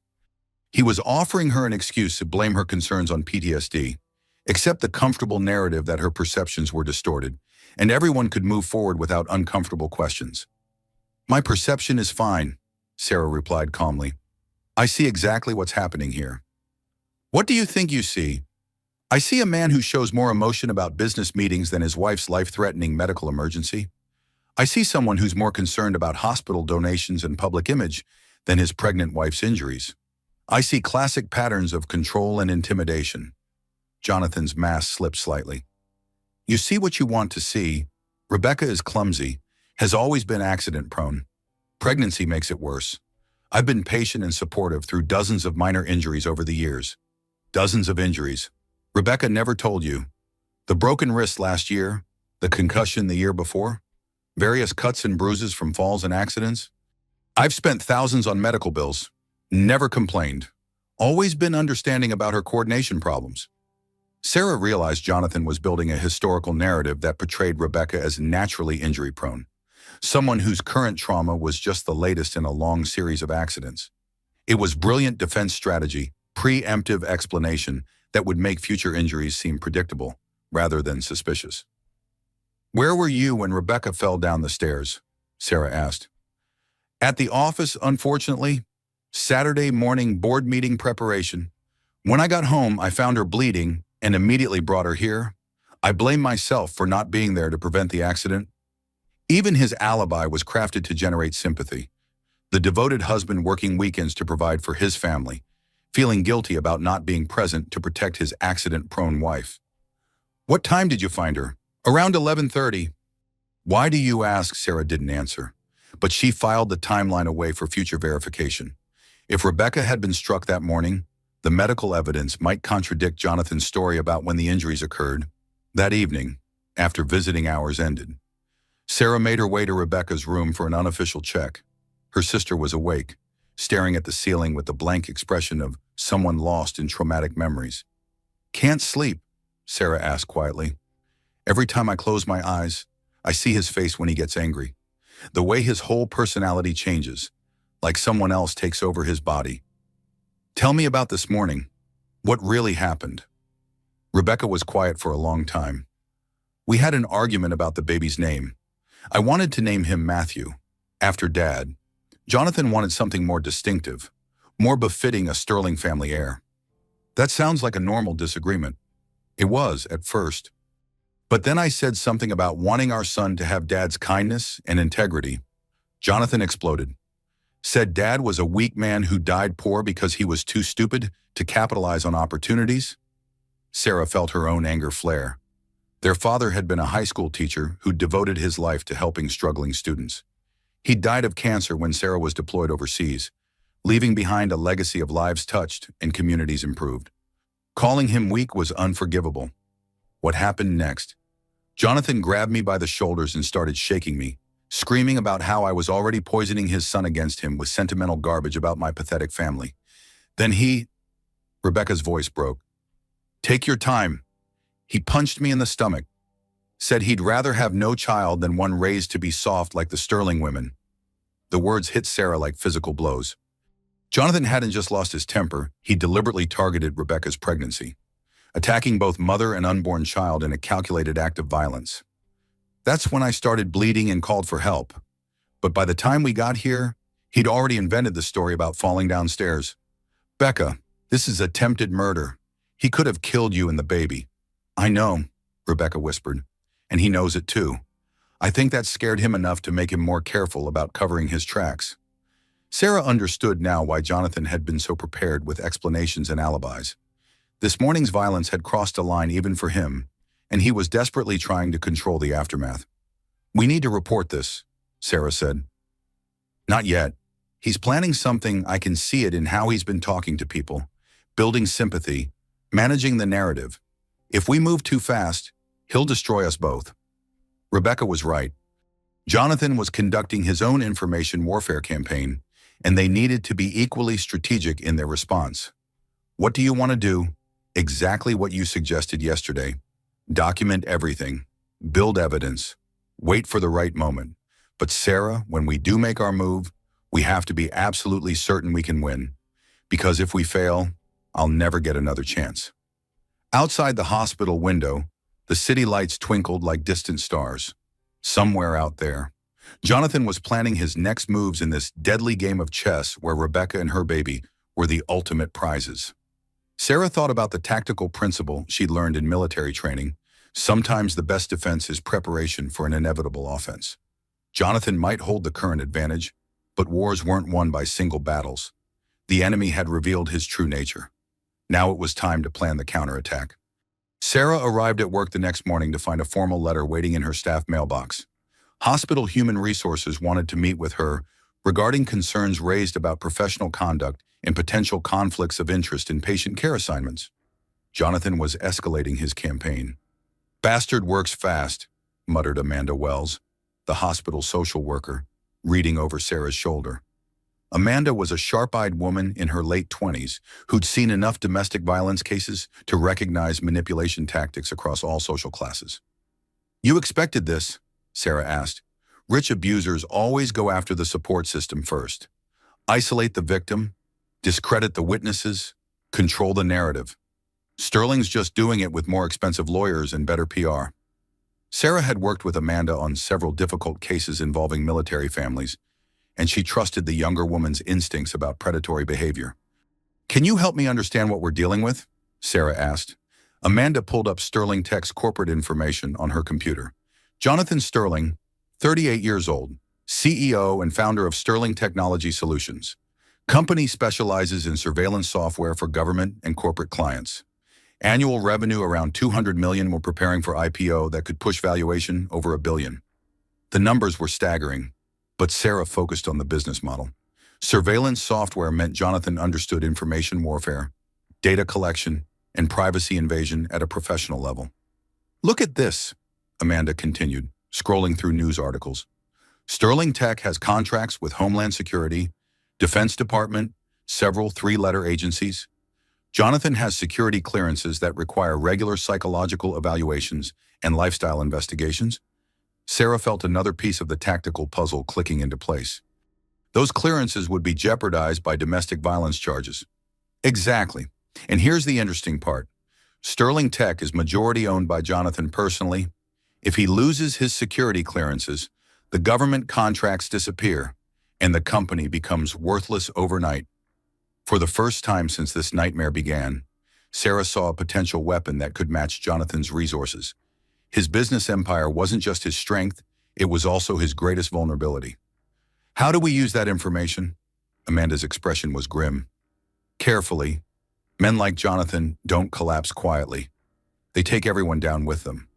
He was offering her an excuse to blame her concerns on PTSD, accept the comfortable narrative that her perceptions were distorted, and everyone could move forward without uncomfortable questions. "My perception is fine," Sarah replied calmly. "I see exactly what's happening here." "What do you think you see?" "I see a man who shows more emotion about business meetings than his wife's life-threatening medical emergency. I see someone who's more concerned about hospital donations and public image than his pregnant wife's injuries. I see classic patterns of control and intimidation." Jonathan's mask slipped slightly. "You see what you want to see. Rebecca is clumsy, has always been accident-prone. Pregnancy makes it worse. I've been patient and supportive through dozens of minor injuries over the years. Dozens of injuries. Rebecca never told you. The broken wrist last year, the concussion the year before, various cuts and bruises from falls and accidents. I've spent thousands on medical bills. Never complained. Always been understanding about her coordination problems." Sarah realized Jonathan was building a historical narrative that portrayed Rebecca as naturally injury-prone, someone whose current trauma was just the latest in a long series of accidents. It was brilliant defense strategy, preemptive explanation that would make future injuries seem predictable rather than suspicious. "Where were you when Rebecca fell down the stairs?" Sarah asked. "At the office, unfortunately. Saturday morning board meeting preparation. When I got home, I found her bleeding and immediately brought her here. I blame myself for not being there to prevent the accident." Even his alibi was crafted to generate sympathy. The devoted husband working weekends to provide for his family, feeling guilty about not being present to protect his accident-prone wife. "What time did you find her?" "Around 11:30. "Why do you ask?" Sarah didn't answer, but she filed the timeline away for future verification. If Rebecca had been struck that morning, the medical evidence might contradict Jonathan's story about when the injuries occurred. That evening, after visiting hours ended, Sarah made her way to Rebecca's room for an unofficial check. Her sister was awake, staring at the ceiling with the blank expression of someone lost in traumatic memories. "Can't sleep?" Sarah asked quietly. "Every time I close my eyes, I see his face when he gets angry. The way his whole personality changes, like someone else takes over his body. Tell me about this morning. What really happened? Rebecca was quiet for a long time. We had an argument about the baby's name. I wanted to name him Matthew, after Dad. Jonathan wanted something more distinctive, more befitting a Sterling family heir. That sounds like a normal disagreement. It was, at first. But then I said something about wanting our son to have Dad's kindness and integrity. Jonathan exploded. Said Dad was a weak man who died poor because he was too stupid to capitalize on opportunities. Sarah felt her own anger flare. Their father had been a high school teacher who devoted his life to helping struggling students. He died of cancer when Sarah was deployed overseas, leaving behind a legacy of lives touched and communities improved. Calling him weak was unforgivable. What happened next? Jonathan grabbed me by the shoulders and started shaking me, screaming about how I was already poisoning his son against him with sentimental garbage about my pathetic family. Then Rebecca's voice broke. Take your time. He punched me in the stomach, said he'd rather have no child than one raised to be soft like the Sterling women. The words hit Sarah like physical blows. Jonathan hadn't just lost his temper, he deliberately targeted Rebecca's pregnancy, attacking both mother and unborn child in a calculated act of violence. That's when I started bleeding and called for help. But by the time we got here, he'd already invented the story about falling downstairs. Becca, this is attempted murder. He could have killed you and the baby. I know, Rebecca whispered, and he knows it too. I think that scared him enough to make him more careful about covering his tracks. Sarah understood now why Jonathan had been so prepared with explanations and alibis. This morning's violence had crossed a line even for him, and he was desperately trying to control the aftermath. We need to report this, Sarah said. Not yet. He's planning something. I can see it in how he's been talking to people, building sympathy, managing the narrative. If we move too fast, he'll destroy us both. Rebecca was right. Jonathan was conducting his own information warfare campaign, and they needed to be equally strategic in their response. What do you want to do? Exactly what you suggested yesterday. Document everything. Build evidence. Wait for the right moment. But Sarah, when we do make our move, we have to be absolutely certain we can win. Because if we fail, I'll never get another chance. Outside the hospital window, the city lights twinkled like distant stars. Somewhere out there, Jonathan was planning his next moves in this deadly game of chess where Rebecca and her baby were the ultimate prizes. Sarah thought about the tactical principle she'd learned in military training. Sometimes the best defense is preparation for an inevitable offense. Jonathan might hold the current advantage, but wars weren't won by single battles. The enemy had revealed his true nature. Now it was time to plan the counterattack. Sarah arrived at work the next morning to find a formal letter waiting in her staff mailbox. Hospital Human Resources wanted to meet with her regarding concerns raised about professional conduct and potential conflicts of interest in patient care assignments. Jonathan was escalating his campaign. Bastard works fast, muttered Amanda Wells, the hospital social worker, reading over Sarah's shoulder. Amanda was a sharp-eyed woman in her late 20s who'd seen enough domestic violence cases to recognize manipulation tactics across all social classes. You expected this? Sarah asked. Rich abusers always go after the support system first. Isolate the victim, discredit the witnesses, control the narrative. Sterling's just doing it with more expensive lawyers and better PR. Sarah had worked with Amanda on several difficult cases involving military families, and she trusted the younger woman's instincts about predatory behavior. Can you help me understand what we're dealing with? Sarah asked. Amanda pulled up Sterling Tech's corporate information on her computer. Jonathan Sterling, 38 years old, CEO and founder of Sterling Technology Solutions. Company specializes in surveillance software for government and corporate clients. Annual revenue around $200 million. We're preparing for IPO that could push valuation over $1 billion. The numbers were staggering, but Sarah focused on the business model. Surveillance software meant Jonathan understood information warfare, data collection, and privacy invasion at a professional level. Look at this, Amanda continued, scrolling through news articles. Sterling Tech has contracts with Homeland Security, Defense Department, several three-letter agencies. Jonathan has security clearances that require regular psychological evaluations and lifestyle investigations. Sarah felt another piece of the tactical puzzle clicking into place. Those clearances would be jeopardized by domestic violence charges. Exactly. And here's the interesting part. Sterling Tech is majority owned by Jonathan personally. If he loses his security clearances, the government contracts disappear, and the company becomes worthless overnight. For the first time since this nightmare began, Sarah saw a potential weapon that could match Jonathan's resources. His business empire wasn't just his strength, it was also his greatest vulnerability. How do we use that information? Amanda's expression was grim. Carefully. Men like Jonathan don't collapse quietly. They take everyone down with them.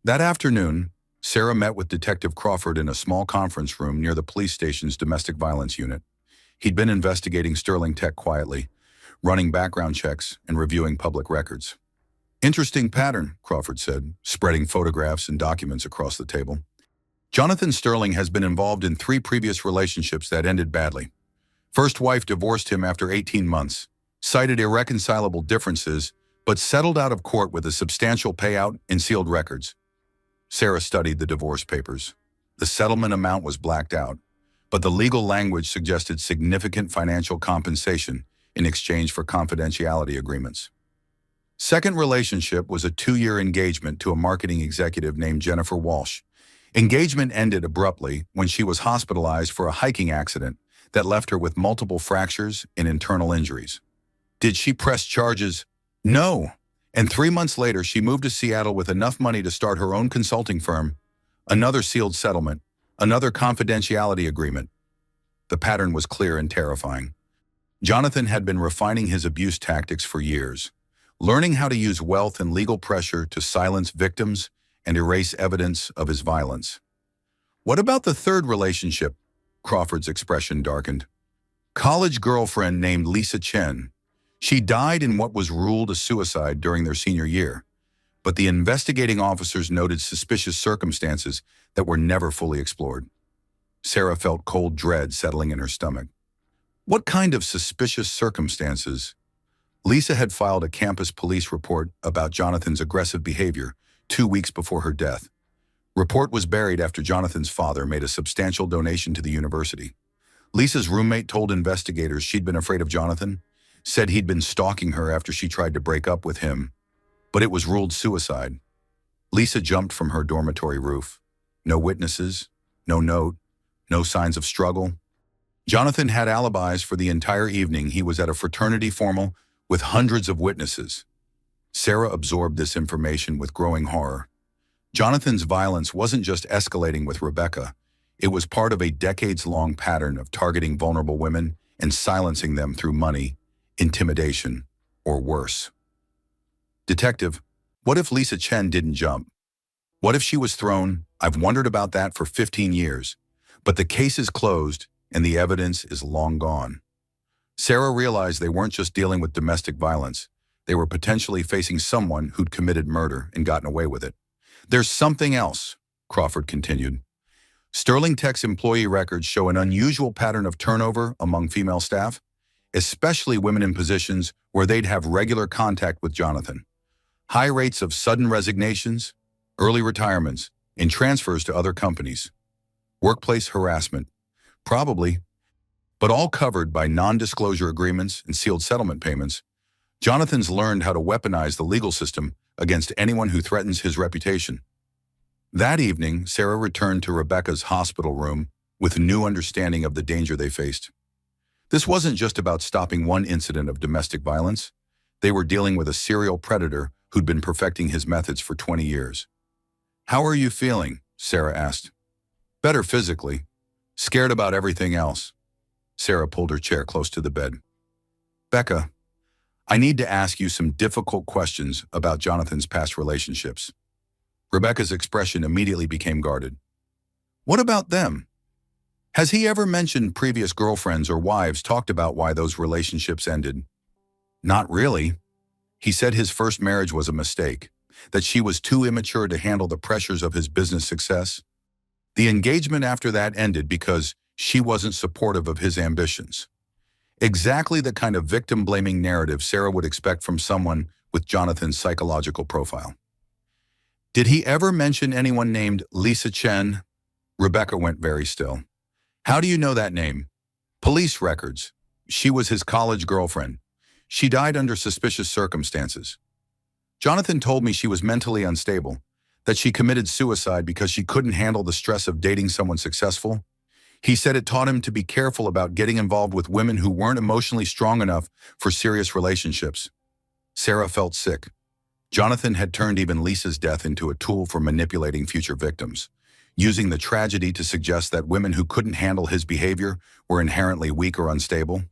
That afternoon, Sarah met with Detective Crawford in a small conference room near the police station's domestic violence unit. He'd been investigating Sterling Tech quietly, running background checks and reviewing public records. Interesting pattern, Crawford said, spreading photographs and documents across the table. Jonathan Sterling has been involved in 3 previous relationships that ended badly. First wife divorced him after 18 months, cited irreconcilable differences, but settled out of court with a substantial payout and sealed records. Sarah studied the divorce papers. The settlement amount was blacked out, but the legal language suggested significant financial compensation in exchange for confidentiality agreements. Second relationship was a 2-year engagement to a marketing executive named Jennifer Walsh. Engagement ended abruptly when she was hospitalized for a hiking accident that left her with multiple fractures and internal injuries. Did she press charges? No. And 3 months later, she moved to Seattle with enough money to start her own consulting firm, another sealed settlement, another confidentiality agreement. The pattern was clear and terrifying. Jonathan had been refining his abuse tactics for years, learning how to use wealth and legal pressure to silence victims and erase evidence of his violence. What about the third relationship? Crawford's expression darkened. College girlfriend named Lisa Chen. She died in what was ruled a suicide during their senior year, but the investigating officers noted suspicious circumstances that were never fully explored. Sarah felt cold dread settling in her stomach. What kind of suspicious circumstances? Lisa had filed a campus police report about Jonathan's aggressive behavior 2 weeks before her death. Report was buried after Jonathan's father made a substantial donation to the university. Lisa's roommate told investigators she'd been afraid of Jonathan, said he'd been stalking her after she tried to break up with him, but it was ruled suicide. Lisa jumped from her dormitory roof. No witnesses, no note, no signs of struggle. Jonathan had alibis for the entire evening. He was at a fraternity formal with hundreds of witnesses. Sarah absorbed this information with growing horror. Jonathan's violence wasn't just escalating with Rebecca. It was part of a decades-long pattern of targeting vulnerable women and silencing them through money, intimidation, or worse. Detective, what if Lisa Chen didn't jump? What if she was thrown? I've wondered about that for 15 years. But the case is closed and the evidence is long gone. Sarah realized they weren't just dealing with domestic violence. They were potentially facing someone who'd committed murder and gotten away with it. There's something else, Crawford continued. Sterling Tech's employee records show an unusual pattern of turnover among female staff, especially women in positions where they'd have regular contact with Jonathan. High rates of sudden resignations, early retirements, and transfers to other companies. Workplace harassment, probably, but all covered by non-disclosure agreements and sealed settlement payments. Jonathan's learned how to weaponize the legal system against anyone who threatens his reputation. That evening, Sarah returned to Rebecca's hospital room with a new understanding of the danger they faced. This wasn't just about stopping one incident of domestic violence. They were dealing with a serial predator who'd been perfecting his methods for 20 years. "How are you feeling?" Sarah asked. "Better physically. Scared about everything else." Sarah pulled her chair close to the bed. "Becca, I need to ask you some difficult questions about Jonathan's past relationships." Rebecca's expression immediately became guarded. "What about them? Has he ever mentioned previous girlfriends or wives, talked about why those relationships ended?" "Not really. He said his first marriage was a mistake, that she was too immature to handle the pressures of his business success. The engagement after that ended because she wasn't supportive of his ambitions." Exactly the kind of victim-blaming narrative Sarah would expect from someone with Jonathan's psychological profile. Did he ever mention anyone named Lisa Chen? Rebecca went very still. How do you know that name? Police records. She was his college girlfriend. She died under suspicious circumstances. Jonathan told me she was mentally unstable, that she committed suicide because she couldn't handle the stress of dating someone successful. He said it taught him to be careful about getting involved with women who weren't emotionally strong enough for serious relationships. Sarah felt sick. Jonathan had turned even Lisa's death into a tool for manipulating future victims, using the tragedy to suggest that women who couldn't handle his behavior were inherently weak or unstable.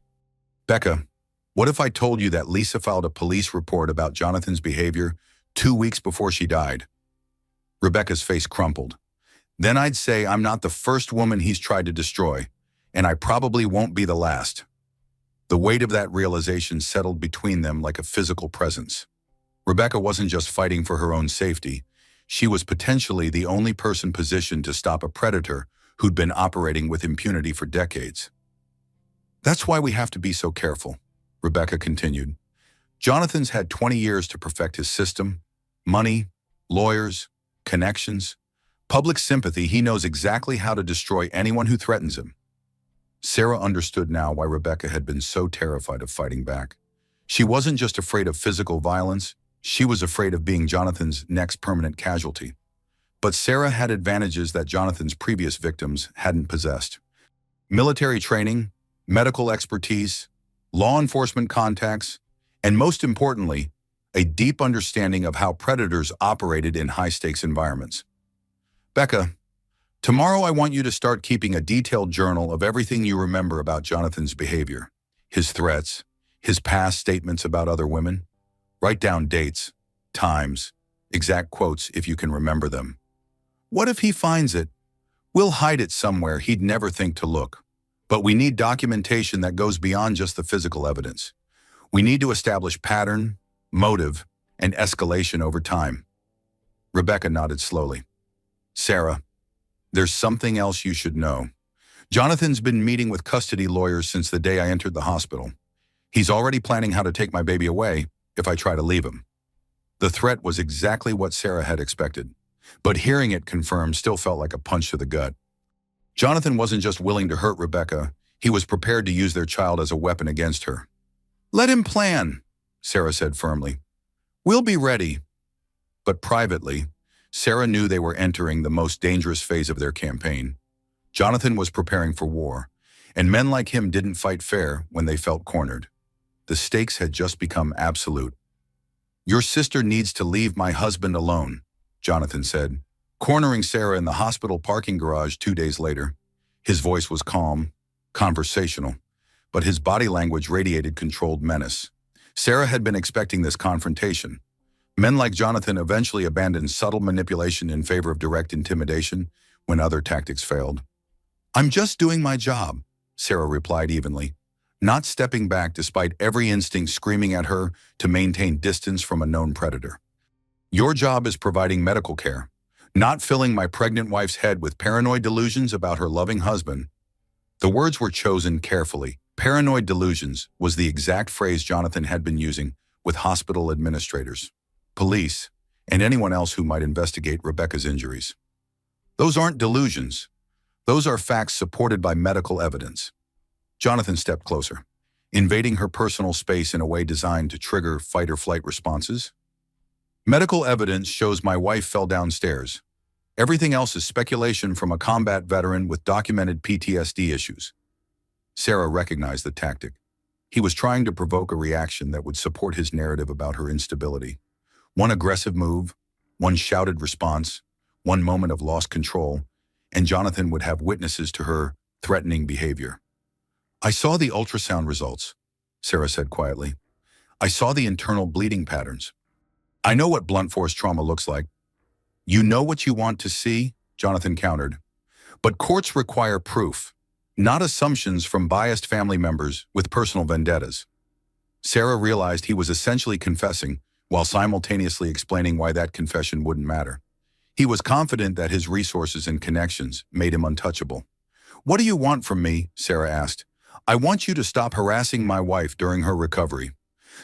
Becca, what if I told you that Lisa filed a police report about Jonathan's behavior 2 weeks before she died? Rebecca's face crumpled. Then I'd say I'm not the first woman he's tried to destroy, and I probably won't be the last. The weight of that realization settled between them like a physical presence. Rebecca wasn't just fighting for her own safety. She was potentially the only person positioned to stop a predator who'd been operating with impunity for decades. That's why we have to be so careful, Rebecca continued. Jonathan's had 20 years to perfect his system, money, lawyers, connections, public sympathy. He knows exactly how to destroy anyone who threatens him. Sarah understood now why Rebecca had been so terrified of fighting back. She wasn't just afraid of physical violence, she was afraid of being Jonathan's next permanent casualty. But Sarah had advantages that Jonathan's previous victims hadn't possessed. Military training, medical expertise, law enforcement contacts, and most importantly, a deep understanding of how predators operated in high-stakes environments. Becca, tomorrow I want you to start keeping a detailed journal of everything you remember about Jonathan's behavior, his threats, his past statements about other women. Write down dates, times, exact quotes if you can remember them. What if he finds it? We'll hide it somewhere he'd never think to look. But we need documentation that goes beyond just the physical evidence. We need to establish pattern, motive, and escalation over time. Rebecca nodded slowly. Sarah, there's something else you should know. Jonathan's been meeting with custody lawyers since the day I entered the hospital. He's already planning how to take my baby away if I try to leave him. The threat was exactly what Sarah had expected, but hearing it confirmed still felt like a punch to the gut. Jonathan wasn't just willing to hurt Rebecca, he was prepared to use their child as a weapon against her. Let him plan, Sarah said firmly. We'll be ready. But privately, Sarah knew they were entering the most dangerous phase of their campaign. Jonathan was preparing for war, and men like him didn't fight fair when they felt cornered. The stakes had just become absolute. Your sister needs to leave my husband alone, Jonathan said, cornering Sarah in the hospital parking garage 2 days later. His voice was calm, conversational, but his body language radiated controlled menace. Sarah had been expecting this confrontation. Men like Jonathan eventually abandoned subtle manipulation in favor of direct intimidation when other tactics failed. I'm just doing my job, Sarah replied evenly, not stepping back despite every instinct screaming at her to maintain distance from a known predator. Your job is providing medical care, not filling my pregnant wife's head with paranoid delusions about her loving husband. The words were chosen carefully. Paranoid delusions was the exact phrase Jonathan had been using with hospital administrators, police, and anyone else who might investigate Rebecca's injuries. Those aren't delusions. Those are facts supported by medical evidence. Jonathan stepped closer, invading her personal space in a way designed to trigger fight-or-flight responses. Medical evidence shows my wife fell downstairs. Everything else is speculation from a combat veteran with documented PTSD issues. Sarah recognized the tactic. He was trying to provoke a reaction that would support his narrative about her instability. One aggressive move, one shouted response, one moment of lost control, and Jonathan would have witnesses to her threatening behavior. I saw the ultrasound results, Sarah said quietly. I saw the internal bleeding patterns. I know what blunt force trauma looks like. You know what you want to see, Jonathan countered. But courts require proof, not assumptions from biased family members with personal vendettas. Sarah realized he was essentially confessing while simultaneously explaining why that confession wouldn't matter. He was confident that his resources and connections made him untouchable. What do you want from me? Sarah asked. I want you to stop harassing my wife during her recovery.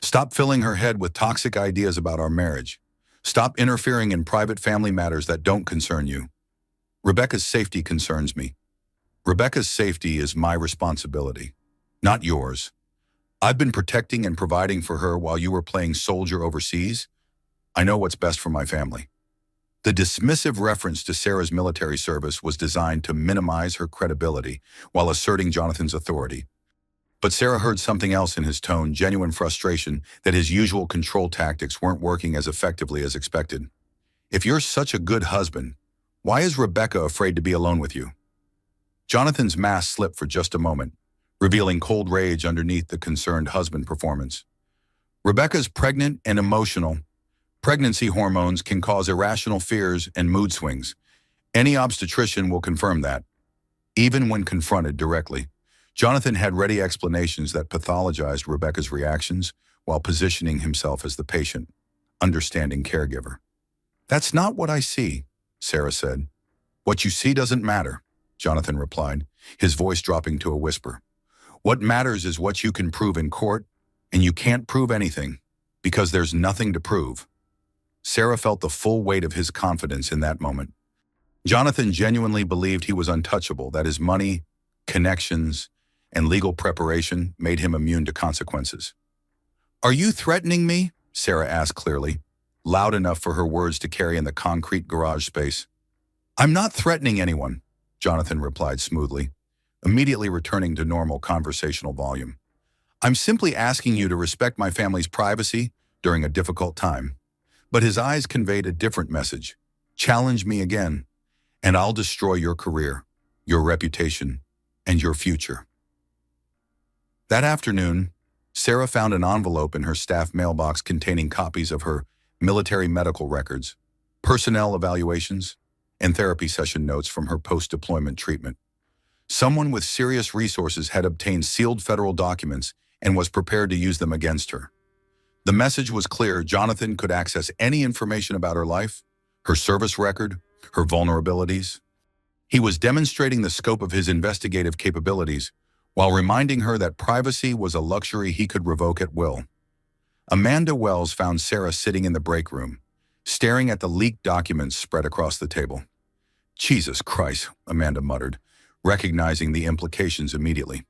Stop filling her head with toxic ideas about our marriage. Stop interfering in private family matters that don't concern you. Rebecca's safety concerns me. Rebecca's safety is my responsibility, not yours. I've been protecting and providing for her while you were playing soldier overseas. I know what's best for my family." The dismissive reference to Sarah's military service was designed to minimize her credibility while asserting Jonathan's authority. But Sarah heard something else in his tone, genuine frustration that his usual control tactics weren't working as effectively as expected. "If you're such a good husband, why is Rebecca afraid to be alone with you?" Jonathan's mask slipped for just a moment, revealing cold rage underneath the concerned husband performance. "Rebecca's pregnant and emotional. Pregnancy hormones can cause irrational fears and mood swings. Any obstetrician will confirm that." Even when confronted directly, Jonathan had ready explanations that pathologized Rebecca's reactions while positioning himself as the patient, understanding caregiver. "That's not what I see," Sarah said. "What you see doesn't matter," Jonathan replied, his voice dropping to a whisper. "What matters is what you can prove in court, and you can't prove anything, because there's nothing to prove." Sarah felt the full weight of his confidence in that moment. Jonathan genuinely believed he was untouchable, that his money, connections, and legal preparation made him immune to consequences. "Are you threatening me?" Sarah asked clearly, loud enough for her words to carry in the concrete garage space. "I'm not threatening anyone," Jonathan replied smoothly, immediately returning to normal conversational volume. "I'm simply asking you to respect my family's privacy during a difficult time." But his eyes conveyed a different message. "Challenge me again, and I'll destroy your career, your reputation, and your future." That afternoon, Sarah found an envelope in her staff mailbox containing copies of her military medical records, personnel evaluations, and therapy session notes from her post-deployment treatment. Someone with serious resources had obtained sealed federal documents and was prepared to use them against her. The message was clear: Jonathan could access any information about her life, her service record, her vulnerabilities. He was demonstrating the scope of his investigative capabilities while reminding her that privacy was a luxury he could revoke at will. Amanda Wells found Sarah sitting in the break room, staring at the leaked documents spread across the table. "Jesus Christ," Amanda muttered, recognizing the implications immediately.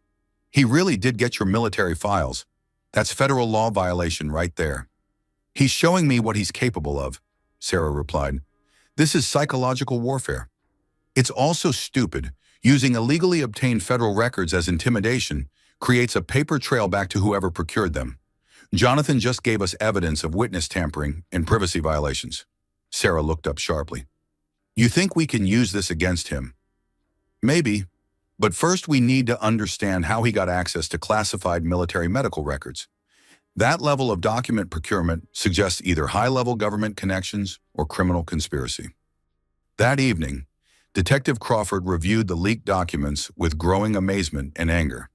"He really did get your military files. That's federal law violation right there." "He's showing me what he's capable of," Sarah replied. "This is psychological warfare." "It's also stupid. Using illegally obtained federal records as intimidation creates a paper trail back to whoever procured them. Jonathan just gave us evidence of witness tampering and privacy violations." Sarah looked up sharply. "You think we can use this against him?" "Maybe. But first we need to understand how he got access to classified military medical records. That level of document procurement suggests either high-level government connections or criminal conspiracy." That evening, Detective Crawford reviewed the leaked documents with growing amazement and anger.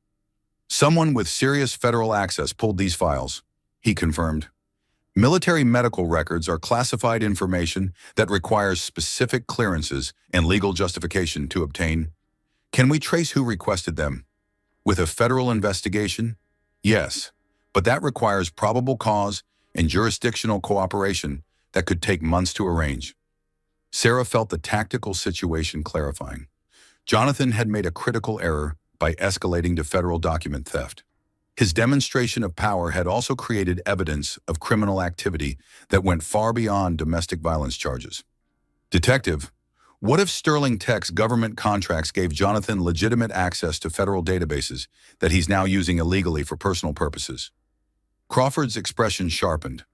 "Someone with serious federal access pulled these files," he confirmed. "Military medical records are classified information that requires specific clearances and legal justification to obtain. Can we trace who requested them? With a federal investigation? Yes, but that requires probable cause and jurisdictional cooperation that could take months to arrange." Sarah felt the tactical situation clarifying. Jonathan had made a critical error by escalating to federal document theft. His demonstration of power had also created evidence of criminal activity that went far beyond domestic violence charges. "Detective, what if Sterling Tech's government contracts gave Jonathan legitimate access to federal databases that he's now using illegally for personal purposes?" Crawford's expression sharpened.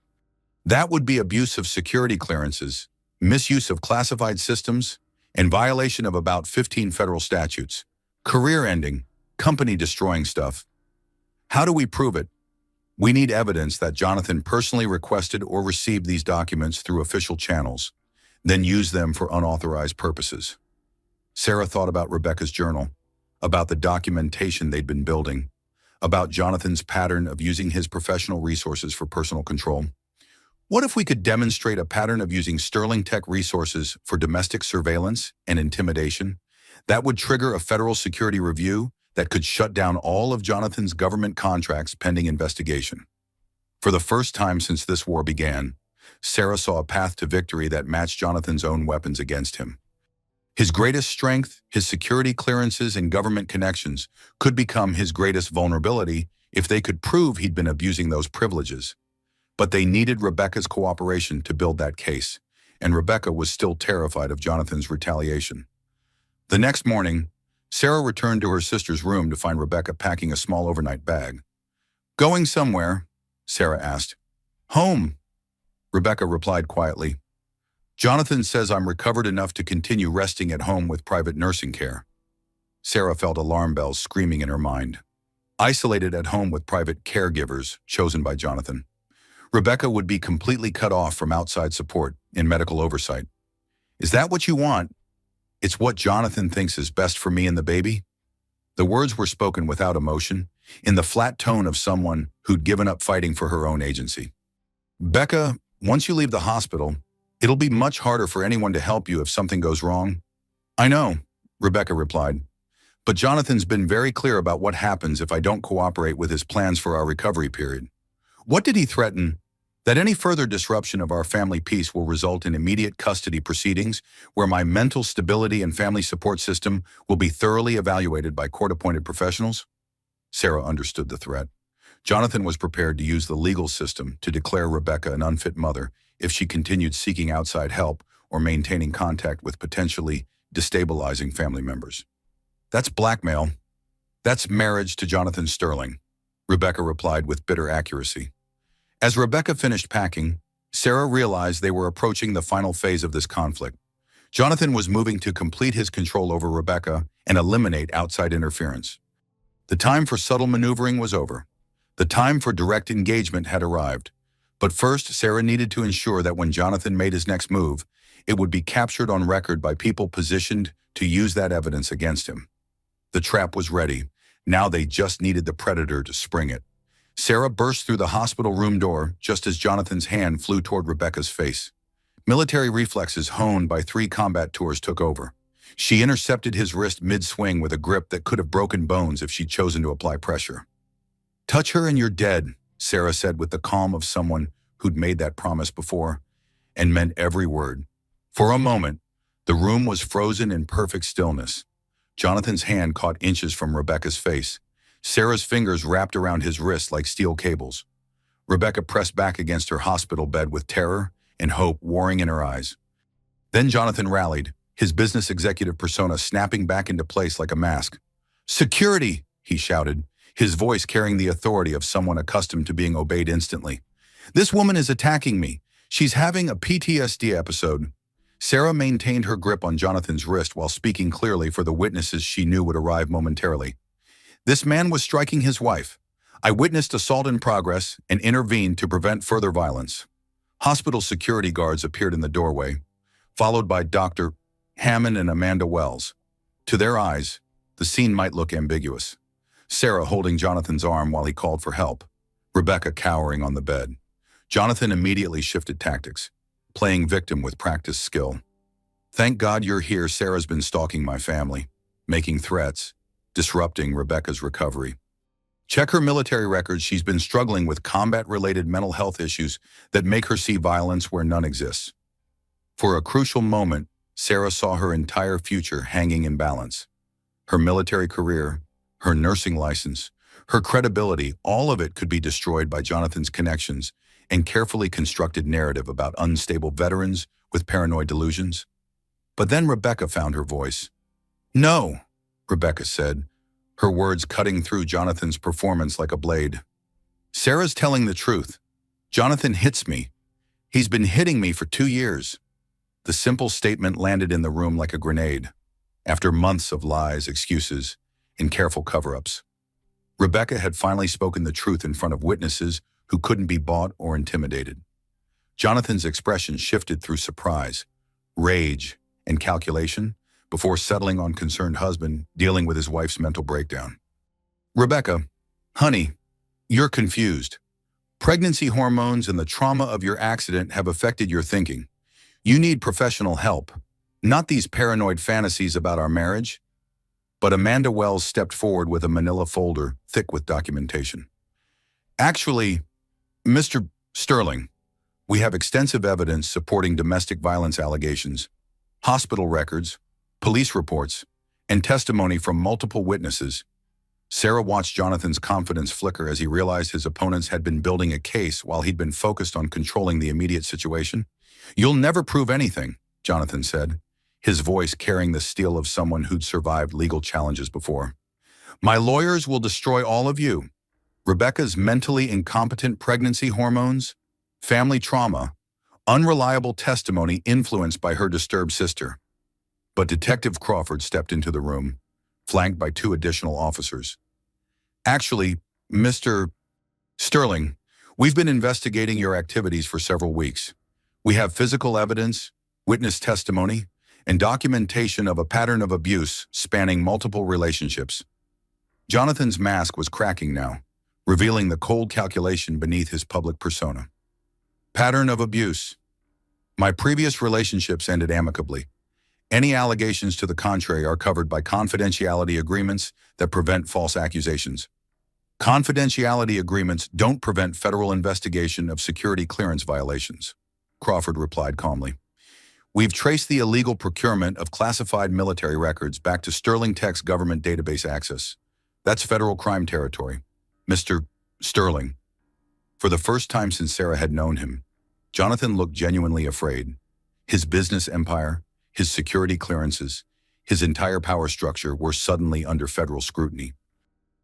"That would be abuse of security clearances, misuse of classified systems, and violation of about 15 federal statutes. Career-ending, company-destroying stuff. How do we prove it? We need evidence that Jonathan personally requested or received these documents through official channels, then used them for unauthorized purposes." Sarah thought about Rebecca's journal, about the documentation they'd been building, about Jonathan's pattern of using his professional resources for personal control. What if we could demonstrate a pattern of using Sterling Tech resources for domestic surveillance and intimidation? That would trigger a federal security review that could shut down all of Jonathan's government contracts pending investigation. For the first time since this war began, Sarah saw a path to victory that matched Jonathan's own weapons against him. His greatest strength, his security clearances and government connections, could become his greatest vulnerability if they could prove he'd been abusing those privileges. But they needed Rebecca's cooperation to build that case, and Rebecca was still terrified of Jonathan's retaliation. The next morning, Sarah returned to her sister's room to find Rebecca packing a small overnight bag. "Going somewhere?" Sarah asked. "Home," Rebecca replied quietly. "Jonathan says I'm recovered enough to continue resting at home with private nursing care." Sarah felt alarm bells screaming in her mind. Isolated at home with private caregivers chosen by Jonathan, Rebecca would be completely cut off from outside support and medical oversight. "Is that what you want?" "It's what Jonathan thinks is best for me and the baby." The words were spoken without emotion, in the flat tone of someone who'd given up fighting for her own agency. "Becca, once you leave the hospital, it'll be much harder for anyone to help you if something goes wrong." "I know," Rebecca replied, "but Jonathan's been very clear about what happens if I don't cooperate with his plans for our recovery period." "What did he threaten?" "That any further disruption of our family peace will result in immediate custody proceedings where my mental stability and family support system will be thoroughly evaluated by court-appointed professionals." Sarah understood the threat. Jonathan was prepared to use the legal system to declare Rebecca an unfit mother if she continued seeking outside help or maintaining contact with potentially destabilizing family members. "That's blackmail. That's marriage to Jonathan Sterling," Rebecca replied with bitter accuracy. As Rebecca finished packing, Sarah realized they were approaching the final phase of this conflict. Jonathan was moving to complete his control over Rebecca and eliminate outside interference. The time for subtle maneuvering was over. The time for direct engagement had arrived. But first, Sarah needed to ensure that when Jonathan made his next move, it would be captured on record by people positioned to use that evidence against him. The trap was ready. Now they just needed the predator to spring it. Sarah burst through the hospital room door just as Jonathan's hand flew toward Rebecca's face. Military reflexes honed by 3 combat tours took over. She intercepted his wrist mid-swing with a grip that could have broken bones if she'd chosen to apply pressure. "Touch her and you're dead," Sarah said with the calm of someone who'd made that promise before, and meant every word. For a moment, the room was frozen in perfect stillness. Jonathan's hand caught inches from Rebecca's face. Sarah's fingers wrapped around his wrist like steel cables. Rebecca pressed back against her hospital bed with terror and hope warring in her eyes. Then Jonathan rallied, his business executive persona snapping back into place like a mask. "Security!" he shouted, his voice carrying the authority of someone accustomed to being obeyed instantly. "This woman is attacking me. She's having a PTSD episode." Sarah maintained her grip on Jonathan's wrist while speaking clearly for the witnesses she knew would arrive momentarily. "This man was striking his wife. I witnessed assault in progress and intervened to prevent further violence." Hospital security guards appeared in the doorway, followed by Dr. Hammond and Amanda Wells. To their eyes, the scene might look ambiguous. Sarah holding Jonathan's arm while he called for help, Rebecca cowering on the bed. Jonathan immediately shifted tactics, playing victim with practiced skill. "Thank God you're here. Sarah's been stalking my family, making threats, disrupting Rebecca's recovery. Check her military records. She's been struggling with combat-related mental health issues that make her see violence where none exists." For a crucial moment, Sarah saw her entire future hanging in balance. Her military career, her nursing license, her credibility, all of it could be destroyed by Jonathan's connections and carefully constructed narrative about unstable veterans with paranoid delusions. But then Rebecca found her voice. "No," Rebecca said, her words cutting through Jonathan's performance like a blade. "Sarah's telling the truth. Jonathan hits me. He's been hitting me for 2 years." The simple statement landed in the room like a grenade, after months of lies, excuses, and careful cover-ups. Rebecca had finally spoken the truth in front of witnesses who couldn't be bought or intimidated. Jonathan's expression shifted through surprise, rage, and calculation before settling on concerned husband dealing with his wife's mental breakdown. "Rebecca, honey, you're confused. Pregnancy hormones and the trauma of your accident have affected your thinking. You need professional help, not these paranoid fantasies about our marriage." But Amanda Wells stepped forward with a manila folder thick with documentation. "Actually, Mr. Sterling, We have extensive evidence supporting domestic violence allegations, hospital records, police reports, and testimony from multiple witnesses. Sarah watched Jonathan's confidence flicker as he realized his opponents had been building a case while he'd been focused on controlling the immediate situation. "You'll never prove anything," Jonathan said, his voice carrying the steel of someone who'd survived legal challenges before. "My lawyers will destroy all of you. Rebecca's mentally incompetent pregnancy hormones, family trauma, unreliable testimony influenced by her disturbed sister." But Detective Crawford stepped into the room, flanked by 2 additional officers. "Actually, Mr. Sterling, we've been investigating your activities for several weeks. We have physical evidence, witness testimony, and documentation of a pattern of abuse spanning multiple relationships." Jonathan's mask was cracking now, revealing the cold calculation beneath his public persona. "Pattern of abuse. My previous relationships ended amicably. Any allegations to the contrary are covered by confidentiality agreements that prevent false accusations. Confidentiality agreements don't prevent federal investigation of security clearance violations," Crawford replied calmly. "We've traced the illegal procurement of classified military records back to Sterling Tech's government database access. That's federal crime territory. Mr. Sterling." For the first time since Sarah had known him, Jonathan looked genuinely afraid. His business empire, his security clearances, his entire power structure were suddenly under federal scrutiny.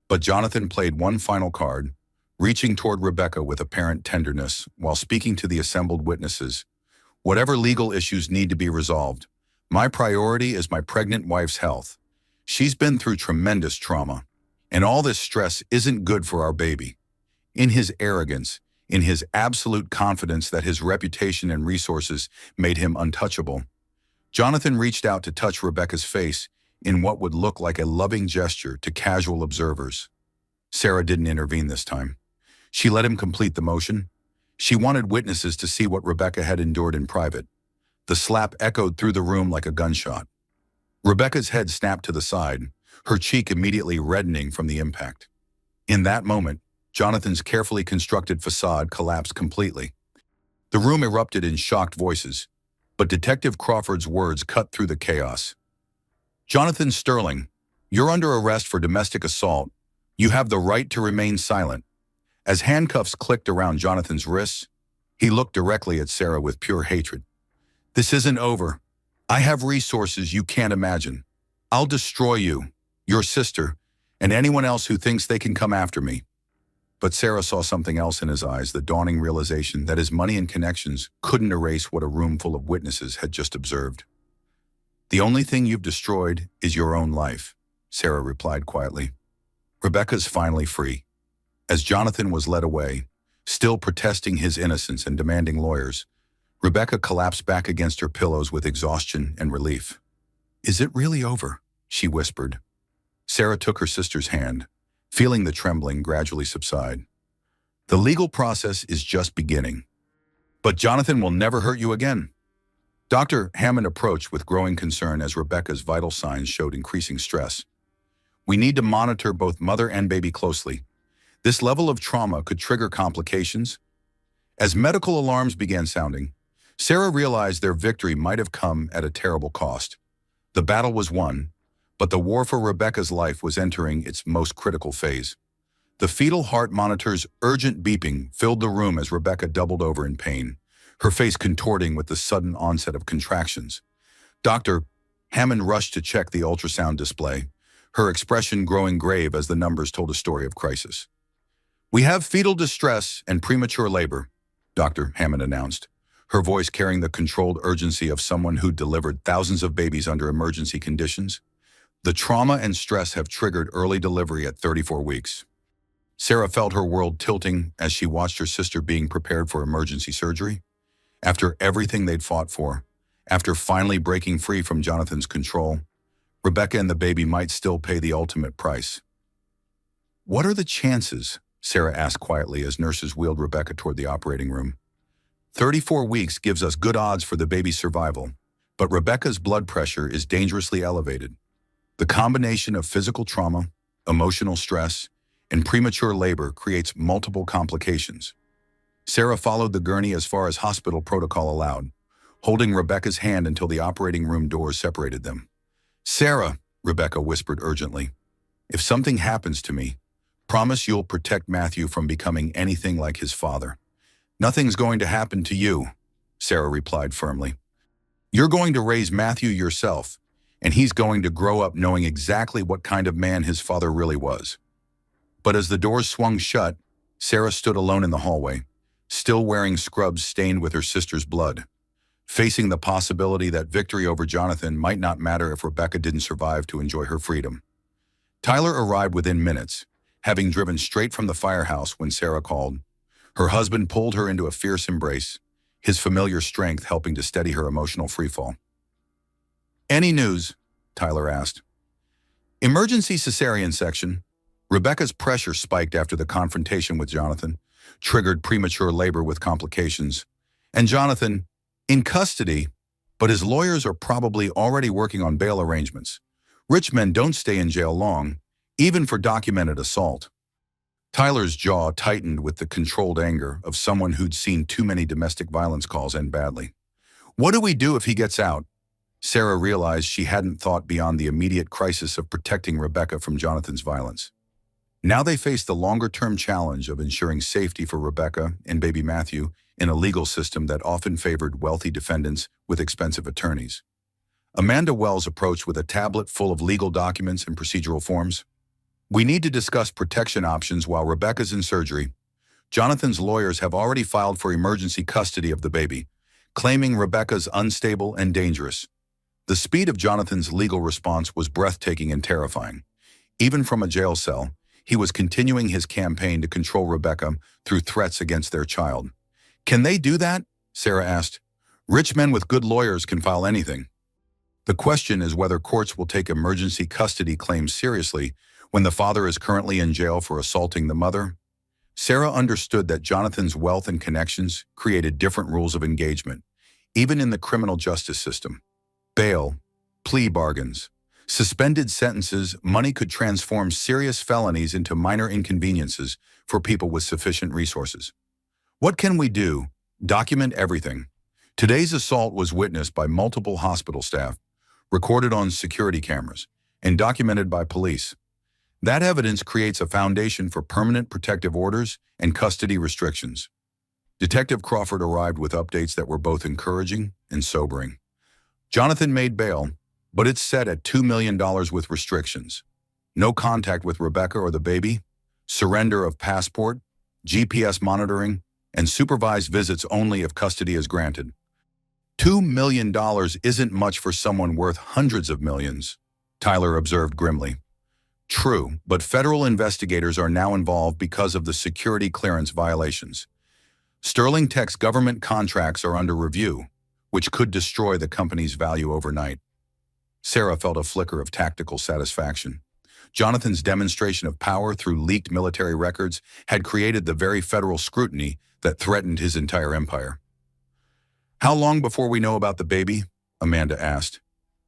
But Jonathan played one final card, reaching toward Rebecca with apparent tenderness while speaking to the assembled witnesses. "Whatever legal issues need to be resolved, my priority is my pregnant wife's health. She's been through tremendous trauma, and all this stress isn't good for our baby." In his arrogance, in his absolute confidence that his reputation and resources made him untouchable, Jonathan reached out to touch Rebecca's face in what would look like a loving gesture to casual observers. Sarah didn't intervene this time. She let him complete the motion. She wanted witnesses to see what Rebecca had endured in private. The slap echoed through the room like a gunshot. Rebecca's head snapped to the side, her cheek immediately reddening from the impact. In that moment, Jonathan's carefully constructed facade collapsed completely. The room erupted in shocked voices, but Detective Crawford's words cut through the chaos. "Jonathan Sterling, you're under arrest for domestic assault. You have the right to remain silent." As handcuffs clicked around Jonathan's wrists, he looked directly at Sarah with pure hatred. "This isn't over. I have resources you can't imagine. I'll destroy you, your sister, and anyone else who thinks they can come after me." But Sarah saw something else in his eyes, the dawning realization that his money and connections couldn't erase what a room full of witnesses had just observed. "The only thing you've destroyed is your own life," Sarah replied quietly. "Rebecca's finally free." As Jonathan was led away, still protesting his innocence and demanding lawyers, Rebecca collapsed back against her pillows with exhaustion and relief. "Is it really over?" she whispered. Sarah took her sister's hand, feeling the trembling gradually subside. "The legal process is just beginning. But Jonathan will never hurt you again." Dr. Hammond approached with growing concern as Rebecca's vital signs showed increasing stress. "We need to monitor both mother and baby closely. This level of trauma could trigger complications." As medical alarms began sounding, Sarah realized their victory might have come at a terrible cost. The battle was won, but the war for Rebecca's life was entering its most critical phase. The fetal heart monitor's urgent beeping filled the room as Rebecca doubled over in pain, her face contorting with the sudden onset of contractions. Dr. Hammond rushed to check the ultrasound display, her expression growing grave as the numbers told a story of crisis. "We have fetal distress and premature labor," Dr. Hammond announced, her voice carrying the controlled urgency of someone who delivered thousands of babies under emergency conditions. "The trauma and stress have triggered early delivery at 34 weeks. Sarah felt her world tilting as she watched her sister being prepared for emergency surgery. After everything they'd fought for, after finally breaking free from Jonathan's control, Rebecca and the baby might still pay the ultimate price. "What are the chances?" Sarah asked quietly as nurses wheeled Rebecca toward the operating room. 34 weeks gives us good odds for the baby's survival, but Rebecca's blood pressure is dangerously elevated. The combination of physical trauma, emotional stress, and premature labor creates multiple complications. Sarah followed the gurney as far as hospital protocol allowed, holding Rebecca's hand until the operating room doors separated them. "Sarah," Rebecca whispered urgently, "if something happens to me, promise you'll protect Matthew from becoming anything like his father." "Nothing's going to happen to you," Sarah replied firmly. "You're going to raise Matthew yourself, and he's going to grow up knowing exactly what kind of man his father really was." But as the doors swung shut, Sarah stood alone in the hallway, still wearing scrubs stained with her sister's blood, facing the possibility that victory over Jonathan might not matter if Rebecca didn't survive to enjoy her freedom. Tyler arrived within minutes, having driven straight from the firehouse when Sarah called. Her husband pulled her into a fierce embrace, his familiar strength helping to steady her emotional freefall. "Any news?" Tyler asked. "Emergency cesarean section." Rebecca's pressure spiked after the confrontation with Jonathan, triggered premature labor with complications. "And Jonathan, in custody, but his lawyers are probably already working on bail arrangements. Rich men don't stay in jail long, even for documented assault." Tyler's jaw tightened with the controlled anger of someone who'd seen too many domestic violence calls end badly. "What do we do if he gets out?" Sarah realized she hadn't thought beyond the immediate crisis of protecting Rebecca from Jonathan's violence. Now they faced the longer-term challenge of ensuring safety for Rebecca and baby Matthew in a legal system that often favored wealthy defendants with expensive attorneys. Amanda Wells approached with a tablet full of legal documents and procedural forms. "We need to discuss protection options while Rebecca's in surgery. Jonathan's lawyers have already filed for emergency custody of the baby, claiming Rebecca's unstable and dangerous." The speed of Jonathan's legal response was breathtaking and terrifying. Even from a jail cell, he was continuing his campaign to control Rebecca through threats against their child. "Can they do that?" Sarah asked. "Rich men with good lawyers can file anything." The question is whether courts will take emergency custody claims seriously when the father is currently in jail for assaulting the mother. Sarah understood that Jonathan's wealth and connections created different rules of engagement, even in the criminal justice system. Bail, plea bargains, suspended sentences, money could transform serious felonies into minor inconveniences for people with sufficient resources. "What can we do?" "Document everything." Today's assault was witnessed by multiple hospital staff, recorded on security cameras, and documented by police. That evidence creates a foundation for permanent protective orders and custody restrictions. Detective Crawford arrived with updates that were both encouraging and sobering. Jonathan made bail, but it's set at $2 million with restrictions. No contact with Rebecca or the baby, surrender of passport, GPS monitoring, and supervised visits only if custody is granted. $2 million isn't much for someone worth hundreds of millions, Tyler observed grimly. True, but federal investigators are now involved because of the security clearance violations. Sterling Tech's government contracts are under review, which could destroy the company's value overnight. Sarah felt a flicker of tactical satisfaction. Jonathan's demonstration of power through leaked military records had created the very federal scrutiny that threatened his entire empire. "How long before we know about the baby?" Amanda asked.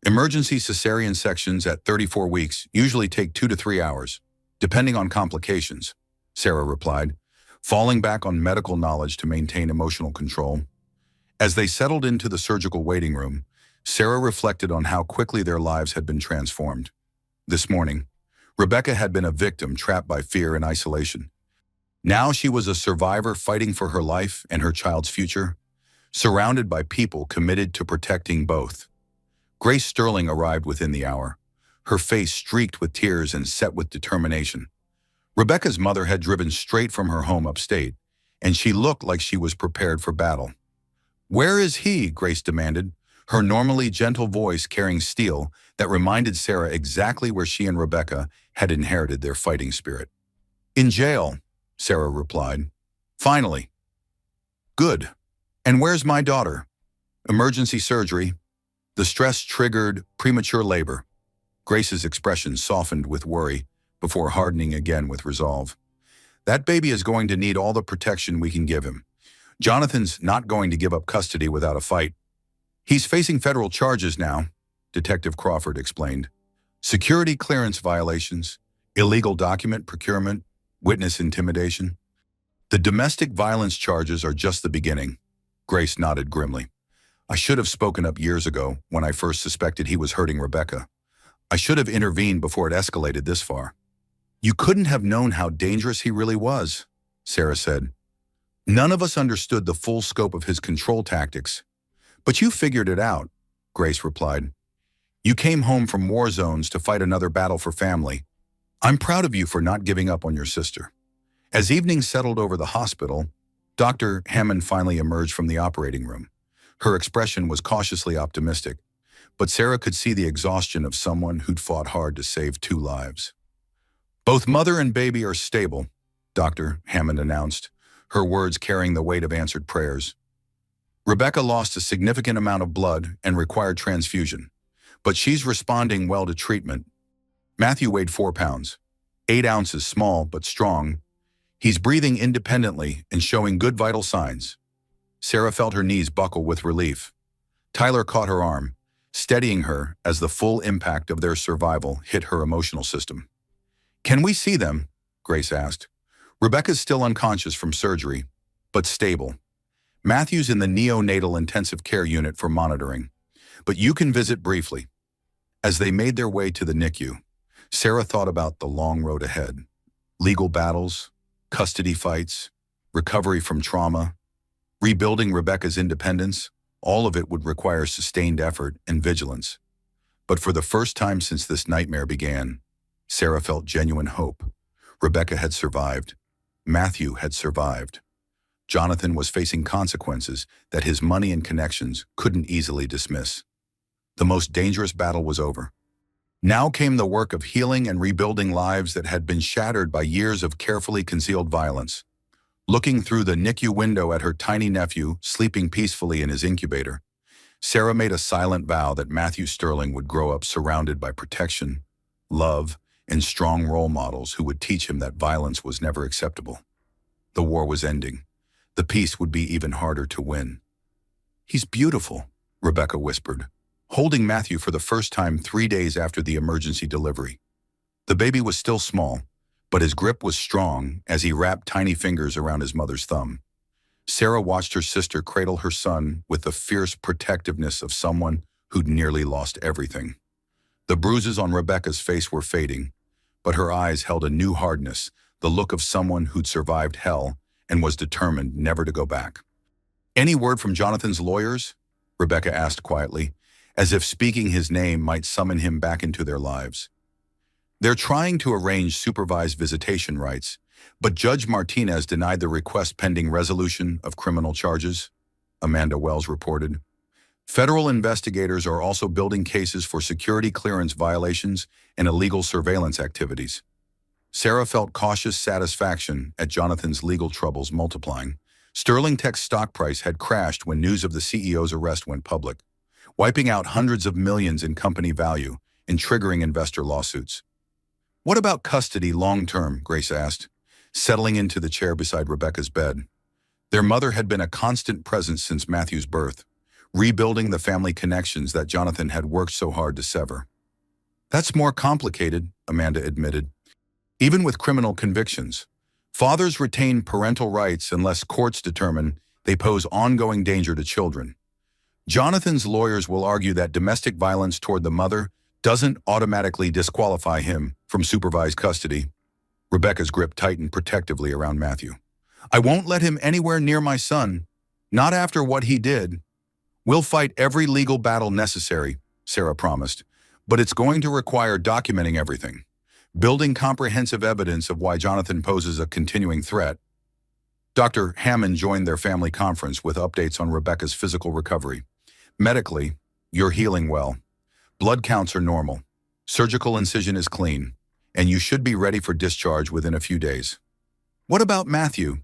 "Emergency cesarean sections at 34 weeks usually take 2 to 3 hours, depending on complications," Sarah replied, falling back on medical knowledge to maintain emotional control. As they settled into the surgical waiting room, Sarah reflected on how quickly their lives had been transformed. This morning, Rebecca had been a victim trapped by fear and isolation. Now she was a survivor fighting for her life and her child's future, surrounded by people committed to protecting both. Grace Sterling arrived within the hour, her face streaked with tears and set with determination. Rebecca's mother had driven straight from her home upstate, and she looked like she was prepared for battle. "Where is he?" Grace demanded, her normally gentle voice carrying steel that reminded Sarah exactly where she and Rebecca had inherited their fighting spirit. "In jail," Sarah replied. "Finally." "Good. And where's my daughter?" "Emergency surgery." The stress triggered premature labor. Grace's expression softened with worry before hardening again with resolve. "That baby is going to need all the protection we can give him. Jonathan's not going to give up custody without a fight." "He's facing federal charges now," Detective Crawford explained. "Security clearance violations, illegal document procurement, witness intimidation." The domestic violence charges are just the beginning. Grace nodded grimly. I should have spoken up years ago when I first suspected he was hurting Rebecca. I should have intervened before it escalated this far. You couldn't have known how dangerous he really was, Sarah said. None of us understood the full scope of his control tactics. But you figured it out, Grace replied. You came home from war zones to fight another battle for family. I'm proud of you for not giving up on your sister. As evening settled over the hospital, Dr. Hammond finally emerged from the operating room. Her expression was cautiously optimistic, but Sarah could see the exhaustion of someone who'd fought hard to save 2 lives. Both mother and baby are stable, Dr. Hammond announced, her words carrying the weight of answered prayers. Rebecca lost a significant amount of blood and required transfusion, but she's responding well to treatment. Matthew weighed 4 pounds, 8 ounces small but strong. He's breathing independently and showing good vital signs. Sarah felt her knees buckle with relief. Tyler caught her arm, steadying her as the full impact of their survival hit her emotional system. Can we see them? Grace asked. Rebecca's still unconscious from surgery, but stable. Matthew's in the neonatal intensive care unit for monitoring, but you can visit briefly. As they made their way to the NICU, Sarah thought about the long road ahead. Legal battles, custody fights, recovery from trauma, rebuilding Rebecca's independence, all of it would require sustained effort and vigilance. But for the first time since this nightmare began, Sarah felt genuine hope. Rebecca had survived. Matthew had survived. Jonathan was facing consequences that his money and connections couldn't easily dismiss. The most dangerous battle was over. Now came the work of healing and rebuilding lives that had been shattered by years of carefully concealed violence. Looking through the NICU window at her tiny nephew sleeping peacefully in his incubator, Sarah made a silent vow that Matthew Sterling would grow up surrounded by protection, love, and strong role models who would teach him that violence was never acceptable. The war was ending. The peace would be even harder to win. He's beautiful, Rebecca whispered, holding Matthew for the first time 3 days after the emergency delivery. The baby was still small, but his grip was strong as he wrapped tiny fingers around his mother's thumb. Sarah watched her sister cradle her son with the fierce protectiveness of someone who'd nearly lost everything. The bruises on Rebecca's face were fading, but her eyes held a new hardness, the look of someone who'd survived hell and was determined never to go back. Any word from Jonathan's lawyers? Rebecca asked quietly, as if speaking his name might summon him back into their lives. They're trying to arrange supervised visitation rights, but Judge Martinez denied the request pending resolution of criminal charges, Amanda Wells reported. Federal investigators are also building cases for security clearance violations and illegal surveillance activities. Sarah felt cautious satisfaction at Jonathan's legal troubles multiplying. Sterling Tech's stock price had crashed when news of the CEO's arrest went public, wiping out hundreds of millions in company value and triggering investor lawsuits. What about custody long-term? Grace asked, settling into the chair beside Rebecca's bed. Their mother had been a constant presence since Matthew's birth, rebuilding the family connections that Jonathan had worked so hard to sever. That's more complicated, Amanda admitted. Even with criminal convictions, fathers retain parental rights unless courts determine they pose ongoing danger to children. Jonathan's lawyers will argue that domestic violence toward the mother doesn't automatically disqualify him from supervised custody. Rebecca's grip tightened protectively around Matthew. I won't let him anywhere near my son, not after what he did. We'll fight every legal battle necessary, Sarah promised, but it's going to require documenting everything, building comprehensive evidence of why Jonathan poses a continuing threat. Dr. Hammond joined their family conference with updates on Rebecca's physical recovery. Medically, you're healing well. Blood counts are normal. Surgical incision is clean, and you should be ready for discharge within a few days. What about Matthew?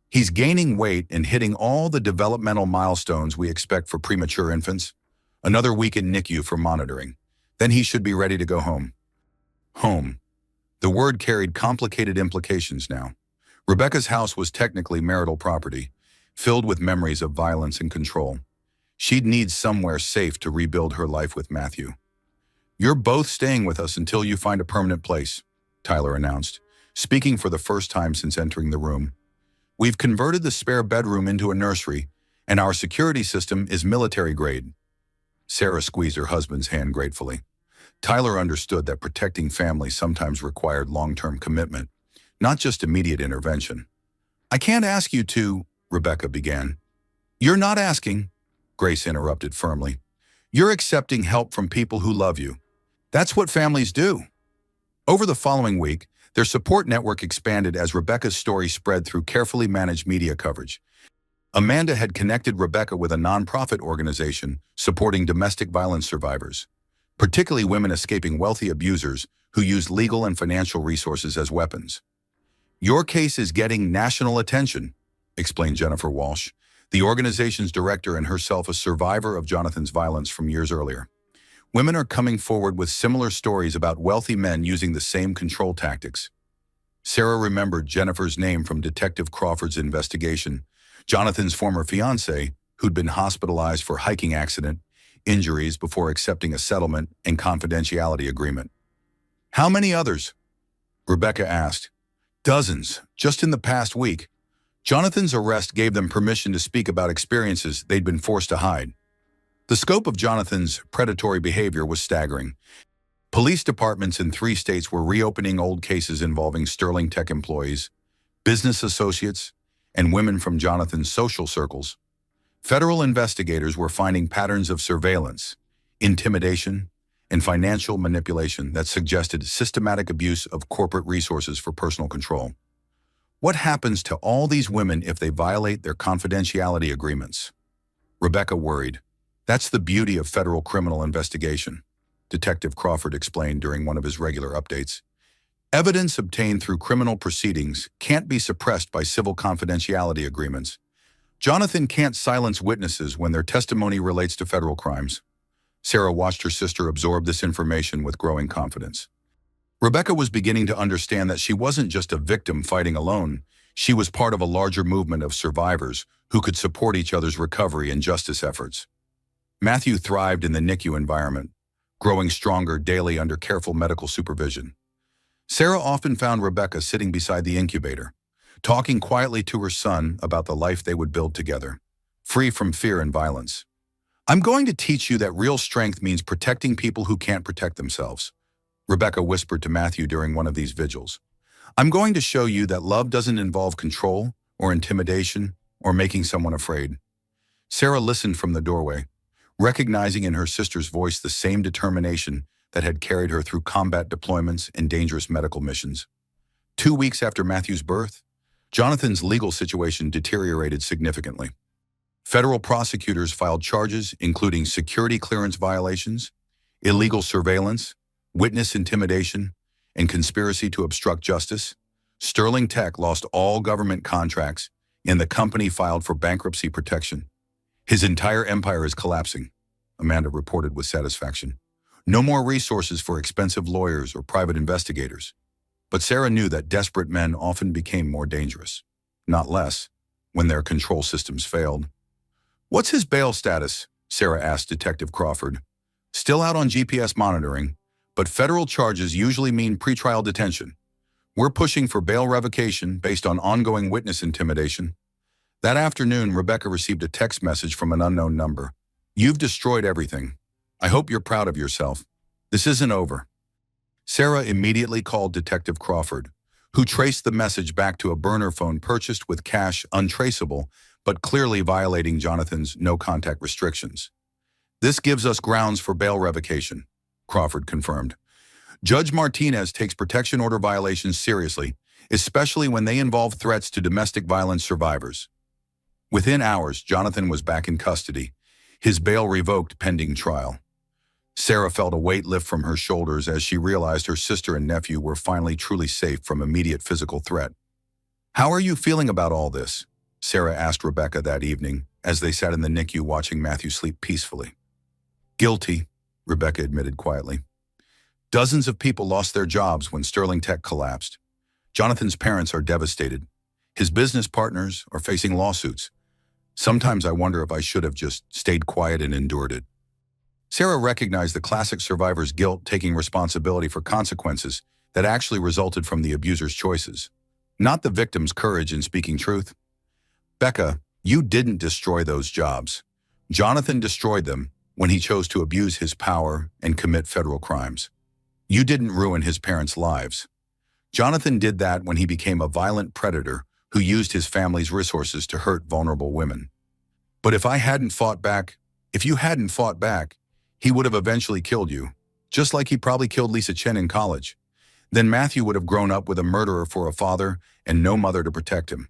He's gaining weight and hitting all the developmental milestones we expect for premature infants. Another week in NICU for monitoring. Then he should be ready to go home. Home. The word carried complicated implications now. Rebecca's house was technically marital property, filled with memories of violence and control. She'd need somewhere safe to rebuild her life with Matthew. You're both staying with us until you find a permanent place, Tyler announced, speaking for the first time since entering the room. We've converted the spare bedroom into a nursery, and our security system is military grade. Sarah squeezed her husband's hand gratefully. Tyler understood that protecting family sometimes required long-term commitment, not just immediate intervention. "I can't ask you to," Rebecca began. "You're not asking," Grace interrupted firmly. "You're accepting help from people who love you. That's what families do." Over the following week, their support network expanded as Rebecca's story spread through carefully managed media coverage. Amanda had connected Rebecca with a nonprofit organization supporting domestic violence survivors, particularly women escaping wealthy abusers who used legal and financial resources as weapons. "Your case is getting national attention," explained Jennifer Walsh, the organization's director and herself a survivor of Jonathan's violence from years earlier. "Women are coming forward with similar stories about wealthy men using the same control tactics." Sarah remembered Jennifer's name from Detective Crawford's investigation, Jonathan's former fiancé, who'd been hospitalized for hiking accident, injuries before accepting a settlement and confidentiality agreement. "How many others?" Rebecca asked. "Dozens, just in the past week. Jonathan's arrest gave them permission to speak about experiences they'd been forced to hide." The scope of Jonathan's predatory behavior was staggering. Police departments in 3 states were reopening old cases involving Sterling Tech employees, business associates, and women from Jonathan's social circles. Federal investigators were finding patterns of surveillance, intimidation, and financial manipulation that suggested systematic abuse of corporate resources for personal control. What happens to all these women if they violate their confidentiality agreements? Rebecca worried. "That's the beauty of federal criminal investigation," Detective Crawford explained during one of his regular updates. "Evidence obtained through criminal proceedings can't be suppressed by civil confidentiality agreements. Jonathan can't silence witnesses when their testimony relates to federal crimes." Sarah watched her sister absorb this information with growing confidence. Rebecca was beginning to understand that she wasn't just a victim fighting alone. She was part of a larger movement of survivors who could support each other's recovery and justice efforts. Matthew thrived in the NICU environment, growing stronger daily under careful medical supervision. Sarah often found Rebecca sitting beside the incubator, talking quietly to her son about the life they would build together, free from fear and violence. "I'm going to teach you that real strength means protecting people who can't protect themselves," Rebecca whispered to Matthew during one of these vigils. "I'm going to show you that love doesn't involve control or intimidation or making someone afraid." Sarah listened from the doorway, recognizing in her sister's voice the same determination that had carried her through combat deployments and dangerous medical missions. 2 weeks after Matthew's birth, Jonathan's legal situation deteriorated significantly. Federal prosecutors filed charges including security clearance violations, illegal surveillance, witness intimidation, and conspiracy to obstruct justice. Sterling Tech lost all government contracts, and the company filed for bankruptcy protection. "His entire empire is collapsing," Amanda reported with satisfaction. "No more resources for expensive lawyers or private investigators." But Sarah knew that desperate men often became more dangerous, not less, when their control systems failed. "What's his bail status?" Sarah asked Detective Crawford. "Still out on GPS monitoring, but federal charges usually mean pretrial detention. We're pushing for bail revocation based on ongoing witness intimidation." That afternoon, Rebecca received a text message from an unknown number. "You've destroyed everything. I hope you're proud of yourself. This isn't over." Sarah immediately called Detective Crawford, who traced the message back to a burner phone purchased with cash untraceable, but clearly violating Jonathan's no-contact restrictions. "This gives us grounds for bail revocation," Crawford confirmed. "Judge Martinez takes protection order violations seriously, especially when they involve threats to domestic violence survivors." Within hours, Jonathan was back in custody, his bail revoked pending trial. Sarah felt a weight lift from her shoulders as she realized her sister and nephew were finally truly safe from immediate physical threat. "How are you feeling about all this?" Sarah asked Rebecca that evening as they sat in the NICU watching Matthew sleep peacefully. "Guilty," Rebecca admitted quietly. "Dozens of people lost their jobs when Sterling Tech collapsed. Jonathan's parents are devastated. His business partners are facing lawsuits. Sometimes I wonder if I should have just stayed quiet and endured it." Sarah recognized the classic survivor's guilt, taking responsibility for consequences that actually resulted from the abuser's choices, not the victim's courage in speaking truth. Becca, you didn't destroy those jobs. Jonathan destroyed them when he chose to abuse his power and commit federal crimes. You didn't ruin his parents' lives. Jonathan did that when he became a violent predator who used his family's resources to hurt vulnerable women. But if you hadn't fought back, he would have eventually killed you, just like he probably killed Lisa Chen in college. Then Matthew would have grown up with a murderer for a father and no mother to protect him.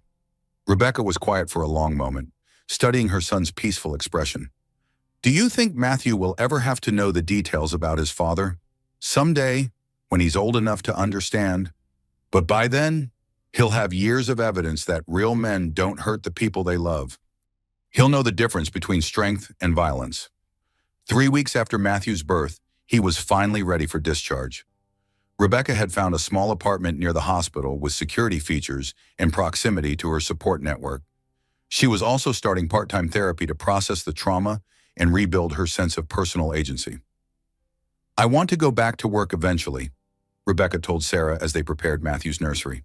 Rebecca was quiet for a long moment, studying her son's peaceful expression. Do you think Matthew will ever have to know the details about his father? Someday, when he's old enough to understand. But by then, he'll have years of evidence that real men don't hurt the people they love. He'll know the difference between strength and violence. 3 weeks after Matthew's birth, he was finally ready for discharge. Rebecca had found a small apartment near the hospital with security features and proximity to her support network. She was also starting part-time therapy to process the trauma and rebuild her sense of personal agency. I want to go back to work eventually, Rebecca told Sarah as they prepared Matthew's nursery.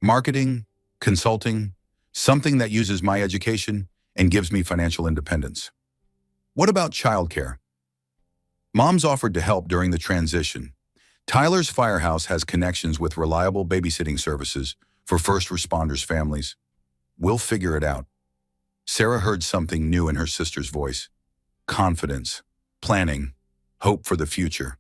Marketing, consulting, something that uses my education and gives me financial independence. What about childcare? Moms offered to help during the transition. Tyler's Firehouse has connections with reliable babysitting services for first responders' families. We'll figure it out. Sarah heard something new in her sister's voice. Confidence, planning, hope for the future.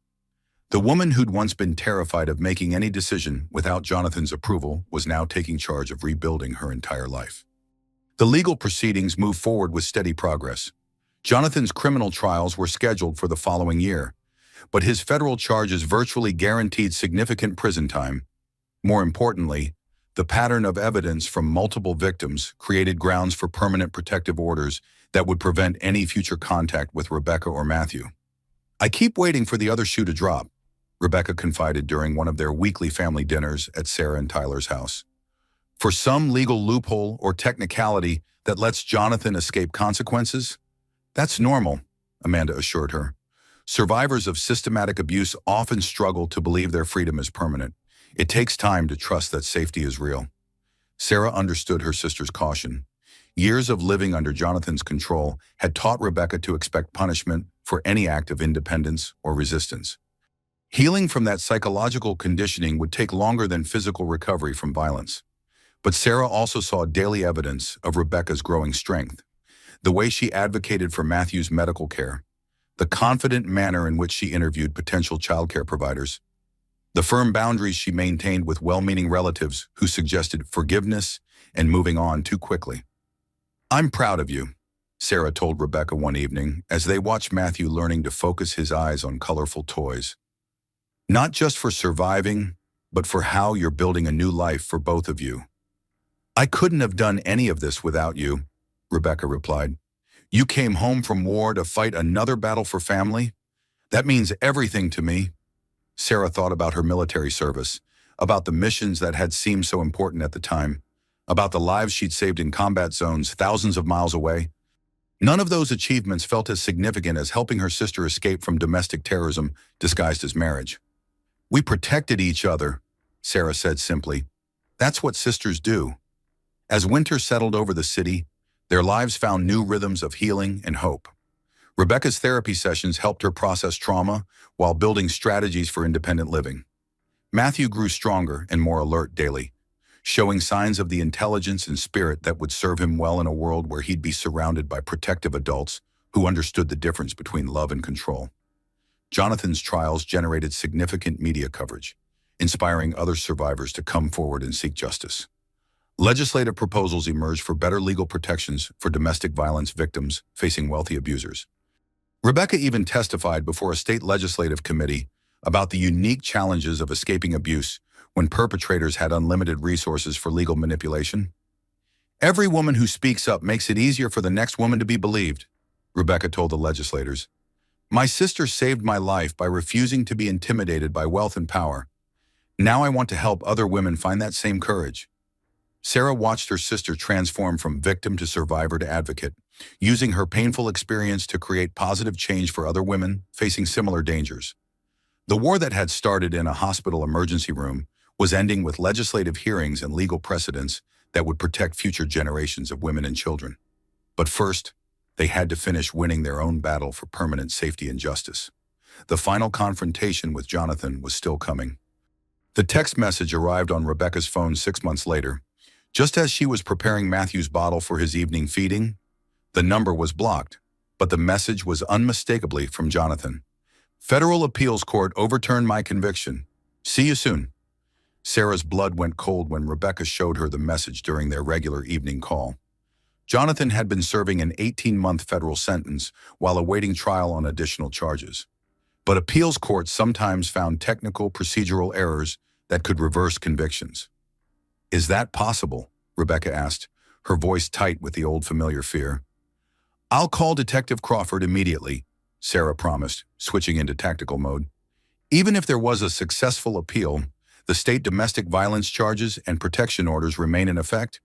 The woman who'd once been terrified of making any decision without Jonathan's approval was now taking charge of rebuilding her entire life. The legal proceedings moved forward with steady progress. Jonathan's criminal trials were scheduled for the following year, but his federal charges virtually guaranteed significant prison time. More importantly, the pattern of evidence from multiple victims created grounds for permanent protective orders that would prevent any future contact with Rebecca or Matthew. I keep waiting for the other shoe to drop, Rebecca confided during one of their weekly family dinners at Sarah and Tyler's house. For some legal loophole or technicality that lets Jonathan escape consequences? That's normal, Amanda assured her. Survivors of systematic abuse often struggle to believe their freedom is permanent. It takes time to trust that safety is real. Sarah understood her sister's caution. Years of living under Jonathan's control had taught Rebecca to expect punishment for any act of independence or resistance. Healing from that psychological conditioning would take longer than physical recovery from violence. But Sarah also saw daily evidence of Rebecca's growing strength. The way she advocated for Matthew's medical care, the confident manner in which she interviewed potential childcare providers, the firm boundaries she maintained with well-meaning relatives who suggested forgiveness and moving on too quickly. I'm proud of you, Sarah told Rebecca one evening as they watched Matthew learning to focus his eyes on colorful toys. Not just for surviving, but for how you're building a new life for both of you. I couldn't have done any of this without you, Rebecca replied. You came home from war to fight another battle for family? That means everything to me. Sarah thought about her military service, about the missions that had seemed so important at the time, about the lives she'd saved in combat zones thousands of miles away. None of those achievements felt as significant as helping her sister escape from domestic terrorism disguised as marriage. We protected each other, Sarah said simply. That's what sisters do. As winter settled over the city, their lives found new rhythms of healing and hope. Rebecca's therapy sessions helped her process trauma while building strategies for independent living. Matthew grew stronger and more alert daily, showing signs of the intelligence and spirit that would serve him well in a world where he'd be surrounded by protective adults who understood the difference between love and control. Jonathan's trials generated significant media coverage, inspiring other survivors to come forward and seek justice. Legislative proposals emerged for better legal protections for domestic violence victims facing wealthy abusers. Rebecca even testified before a state legislative committee about the unique challenges of escaping abuse when perpetrators had unlimited resources for legal manipulation. Every woman who speaks up makes it easier for the next woman to be believed, Rebecca told the legislators. My sister saved my life by refusing to be intimidated by wealth and power. Now I want to help other women find that same courage. Sarah watched her sister transform from victim to survivor to advocate, using her painful experience to create positive change for other women facing similar dangers. The war that had started in a hospital emergency room was ending with legislative hearings and legal precedents that would protect future generations of women and children. But first, they had to finish winning their own battle for permanent safety and justice. The final confrontation with Jonathan was still coming. The text message arrived on Rebecca's phone 6 months later. Just as she was preparing Matthew's bottle for his evening feeding, the number was blocked, but the message was unmistakably from Jonathan. "Federal Appeals Court overturned my conviction. See you soon." Sarah's blood went cold when Rebecca showed her the message during their regular evening call. Jonathan had been serving an 18-month federal sentence while awaiting trial on additional charges. But appeals courts sometimes found technical procedural errors that could reverse convictions. "Is that possible?" Rebecca asked, her voice tight with the old familiar fear. "I'll call Detective Crawford immediately," Sarah promised, switching into tactical mode. Even if there was a successful appeal, the state domestic violence charges and protection orders remain in effect.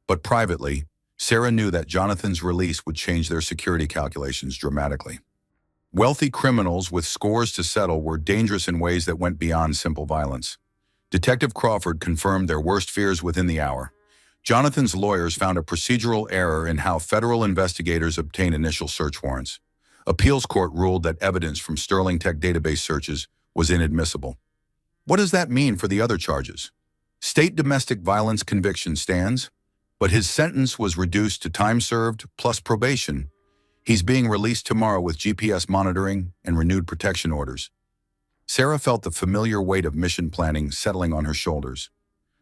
But privately, Sarah knew that Jonathan's release would change their security calculations dramatically. Wealthy criminals with scores to settle were dangerous in ways that went beyond simple violence. Detective Crawford confirmed their worst fears within the hour. Jonathan's lawyers found a procedural error in how federal investigators obtain initial search warrants. Appeals court ruled that evidence from Sterling Tech database searches was inadmissible. What does that mean for the other charges? State domestic violence conviction stands, but his sentence was reduced to time served plus probation. He's being released tomorrow with GPS monitoring and renewed protection orders. Sarah felt the familiar weight of mission planning settling on her shoulders.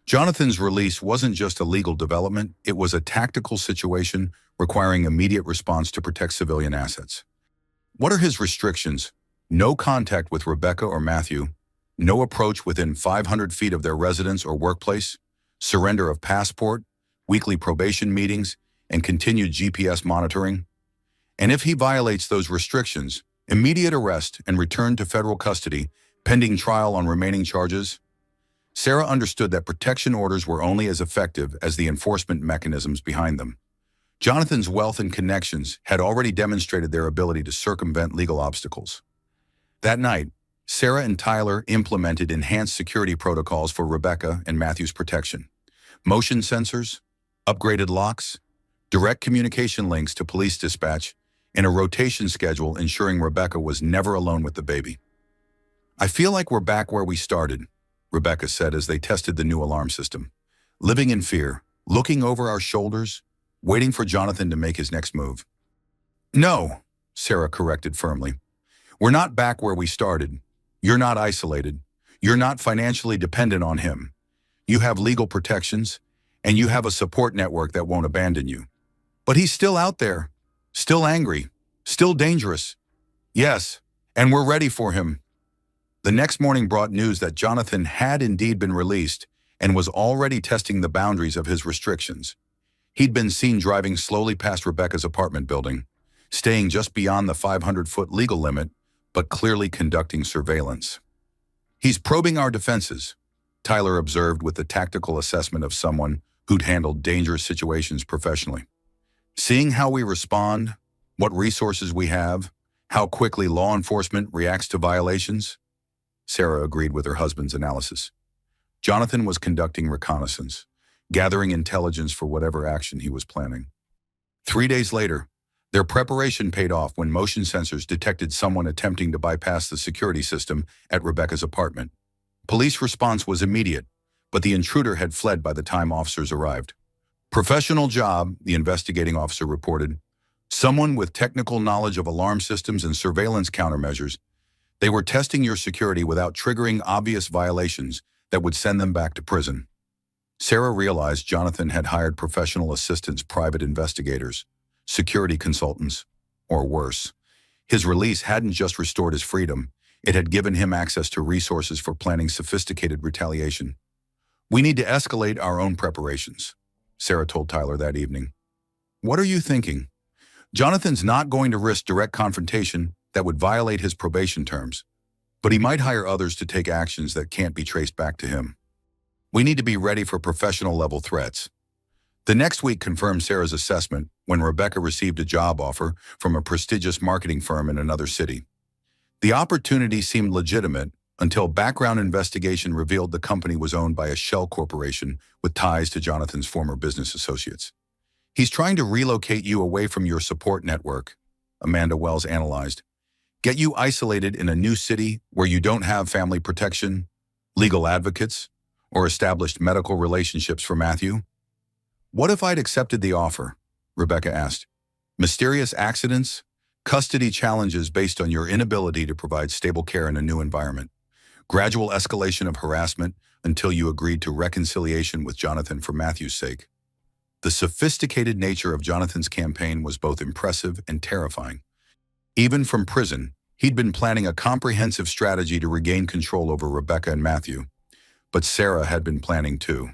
Jonathan's release wasn't just a legal development, it was a tactical situation requiring immediate response to protect civilian assets. What are his restrictions? No contact with Rebecca or Matthew, no approach within 500 feet of their residence or workplace, surrender of passport, weekly probation meetings, and continued GPS monitoring. And if he violates those restrictions, immediate arrest and return to federal custody, pending trial on remaining charges. Sarah understood that protection orders were only as effective as the enforcement mechanisms behind them. Jonathan's wealth and connections had already demonstrated their ability to circumvent legal obstacles. That night, Sarah and Tyler implemented enhanced security protocols for Rebecca and Matthew's protection. Motion sensors, upgraded locks, direct communication links to police dispatch, and a rotation schedule ensuring Rebecca was never alone with the baby. "I feel like we're back where we started," Rebecca said as they tested the new alarm system. "Living in fear, looking over our shoulders, waiting for Jonathan to make his next move." "No," Sarah corrected firmly. "We're not back where we started. You're not isolated. You're not financially dependent on him. You have legal protections, and you have a support network that won't abandon you. But he's still out there, still angry, still dangerous. Yes, and we're ready for him." The next morning brought news that Jonathan had indeed been released and was already testing the boundaries of his restrictions. He'd been seen driving slowly past Rebecca's apartment building, staying just beyond the 500-foot legal limit, but clearly conducting surveillance. "He's probing our defenses," Tyler observed with the tactical assessment of someone who'd handled dangerous situations professionally. "Seeing how we respond, what resources we have, how quickly law enforcement reacts to violations." Sarah agreed with her husband's analysis. Jonathan was conducting reconnaissance, gathering intelligence for whatever action he was planning. 3 days later, their preparation paid off when motion sensors detected someone attempting to bypass the security system at Rebecca's apartment. Police response was immediate, but the intruder had fled by the time officers arrived. "Professional job," the investigating officer reported. "Someone with technical knowledge of alarm systems and surveillance countermeasures. They were testing your security without triggering obvious violations that would send them back to prison." Sarah realized Jonathan had hired professional assistants, private investigators, security consultants, or worse. His release hadn't just restored his freedom, it had given him access to resources for planning sophisticated retaliation. "We need to escalate our own preparations," Sarah told Tyler that evening. "What are you thinking?" "Jonathan's not going to risk direct confrontation that would violate his probation terms, but he might hire others to take actions that can't be traced back to him. We need to be ready for professional-level threats." The next week confirmed Sarah's assessment when Rebecca received a job offer from a prestigious marketing firm in another city. The opportunity seemed legitimate, until background investigation revealed the company was owned by a shell corporation with ties to Jonathan's former business associates. He's trying to relocate you away from your support network, Amanda Wells analyzed. Get you isolated in a new city where you don't have family protection, legal advocates, or established medical relationships for Matthew? What if I'd accepted the offer? Rebecca asked. Mysterious accidents? Custody challenges based on your inability to provide stable care in a new environment. Gradual escalation of harassment until you agreed to reconciliation with Jonathan for Matthew's sake. The sophisticated nature of Jonathan's campaign was both impressive and terrifying. Even from prison, he'd been planning a comprehensive strategy to regain control over Rebecca and Matthew. But Sarah had been planning too.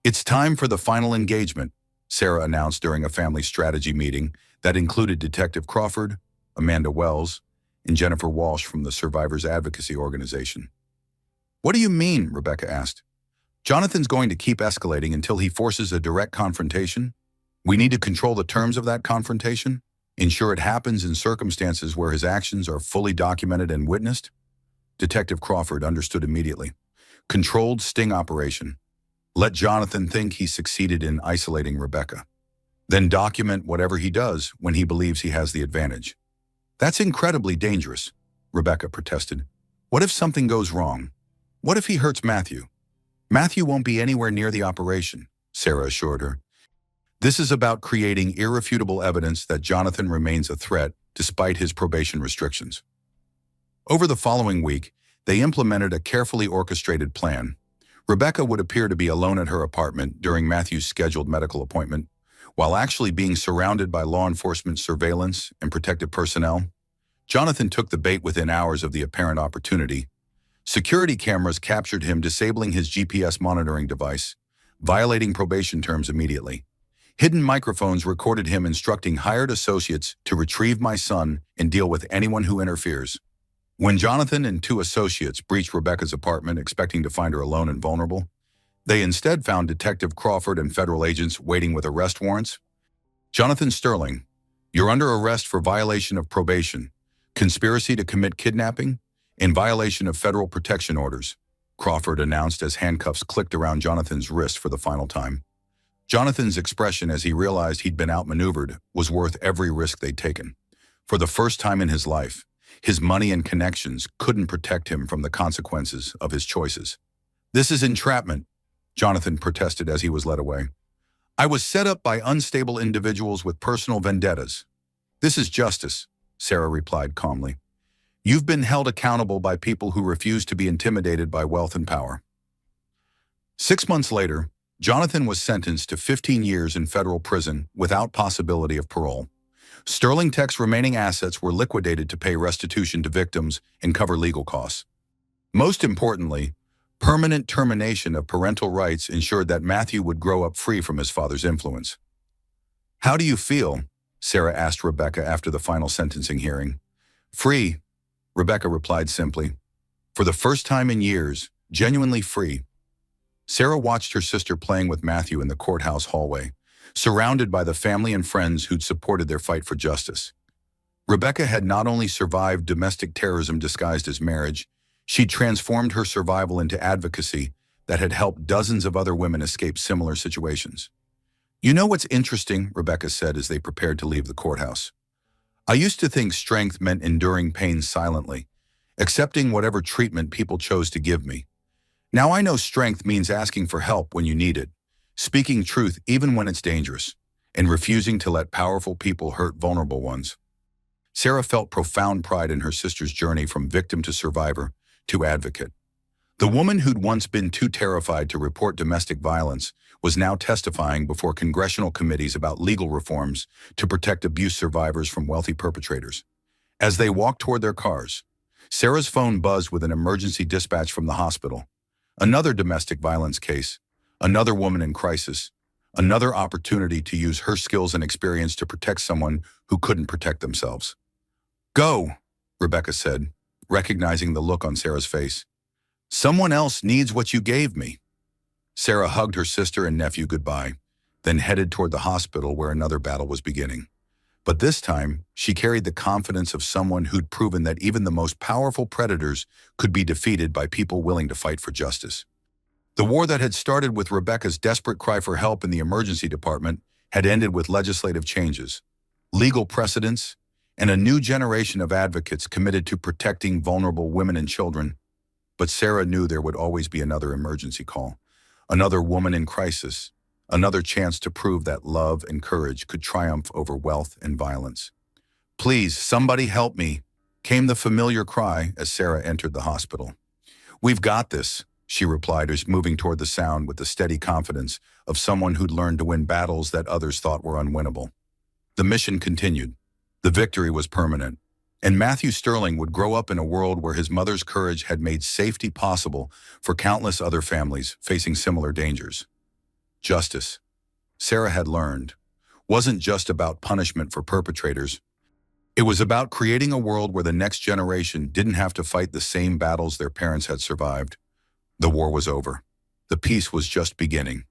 It's time for the final engagement, Sarah announced during a family strategy meeting that included Detective Crawford, Amanda Wells, and Jennifer Walsh from the Survivors Advocacy Organization. What do you mean? Rebecca asked. Jonathan's going to keep escalating until he forces a direct confrontation. We need to control the terms of that confrontation, ensure it happens in circumstances where his actions are fully documented and witnessed. Detective Crawford understood immediately. Controlled sting operation. Let Jonathan think he succeeded in isolating Rebecca. Then document whatever he does when he believes he has the advantage. That's incredibly dangerous, Rebecca protested. What if something goes wrong? What if he hurts Matthew? Matthew won't be anywhere near the operation, Sarah assured her. This is about creating irrefutable evidence that Jonathan remains a threat despite his probation restrictions. Over the following week, they implemented a carefully orchestrated plan. Rebecca would appear to be alone at her apartment during Matthew's scheduled medical appointment, while actually being surrounded by law enforcement surveillance and protective personnel. Jonathan took the bait within hours of the apparent opportunity. Security cameras captured him disabling his GPS monitoring device, violating probation terms immediately. Hidden microphones recorded him instructing hired associates to retrieve my son and deal with anyone who interferes. When Jonathan and two associates breached Rebecca's apartment expecting to find her alone and vulnerable, they instead found Detective Crawford and federal agents waiting with arrest warrants. Jonathan Sterling, you're under arrest for violation of probation, conspiracy to commit kidnapping, in violation of federal protection orders, Crawford announced as handcuffs clicked around Jonathan's wrist for the final time. Jonathan's expression as he realized he'd been outmaneuvered was worth every risk they'd taken. For the first time in his life, his money and connections couldn't protect him from the consequences of his choices. This is entrapment, Jonathan protested as he was led away. I was set up by unstable individuals with personal vendettas. This is justice, Sarah replied calmly. You've been held accountable by people who refuse to be intimidated by wealth and power. 6 months later, Jonathan was sentenced to 15 years in federal prison without possibility of parole. Sterling Tech's remaining assets were liquidated to pay restitution to victims and cover legal costs. Most importantly, permanent termination of parental rights ensured that Matthew would grow up free from his father's influence. How do you feel? Sarah asked Rebecca after the final sentencing hearing. Free, Rebecca replied simply. For the first time in years, genuinely free. Sarah watched her sister playing with Matthew in the courthouse hallway, surrounded by the family and friends who'd supported their fight for justice. Rebecca had not only survived domestic terrorism disguised as marriage, she'd transformed her survival into advocacy that had helped dozens of other women escape similar situations. You know what's interesting, Rebecca said as they prepared to leave the courthouse. I used to think strength meant enduring pain silently, accepting whatever treatment people chose to give me. Now I know strength means asking for help when you need it, speaking truth even when it's dangerous, and refusing to let powerful people hurt vulnerable ones. Sarah felt profound pride in her sister's journey from victim to survivor to advocate. The woman who'd once been too terrified to report domestic violence was now testifying before congressional committees about legal reforms to protect abuse survivors from wealthy perpetrators. As they walked toward their cars, Sarah's phone buzzed with an emergency dispatch from the hospital. Another domestic violence case, another woman in crisis, another opportunity to use her skills and experience to protect someone who couldn't protect themselves. Go, Rebecca said, recognizing the look on Sarah's face. Someone else needs what you gave me. Sarah hugged her sister and nephew goodbye, then headed toward the hospital where another battle was beginning. But this time, she carried the confidence of someone who'd proven that even the most powerful predators could be defeated by people willing to fight for justice. The war that had started with Rebecca's desperate cry for help in the emergency department had ended with legislative changes, legal precedents, and a new generation of advocates committed to protecting vulnerable women and children. But Sarah knew there would always be another emergency call, another woman in crisis, another chance to prove that love and courage could triumph over wealth and violence. "Please, somebody help me," came the familiar cry as Sarah entered the hospital. "We've got this," she replied as moving toward the sound with the steady confidence of someone who'd learned to win battles that others thought were unwinnable. The mission continued. The victory was permanent. And Matthew Sterling would grow up in a world where his mother's courage had made safety possible for countless other families facing similar dangers. Justice, Sarah had learned, wasn't just about punishment for perpetrators. It was about creating a world where the next generation didn't have to fight the same battles their parents had survived. The war was over. The peace was just beginning.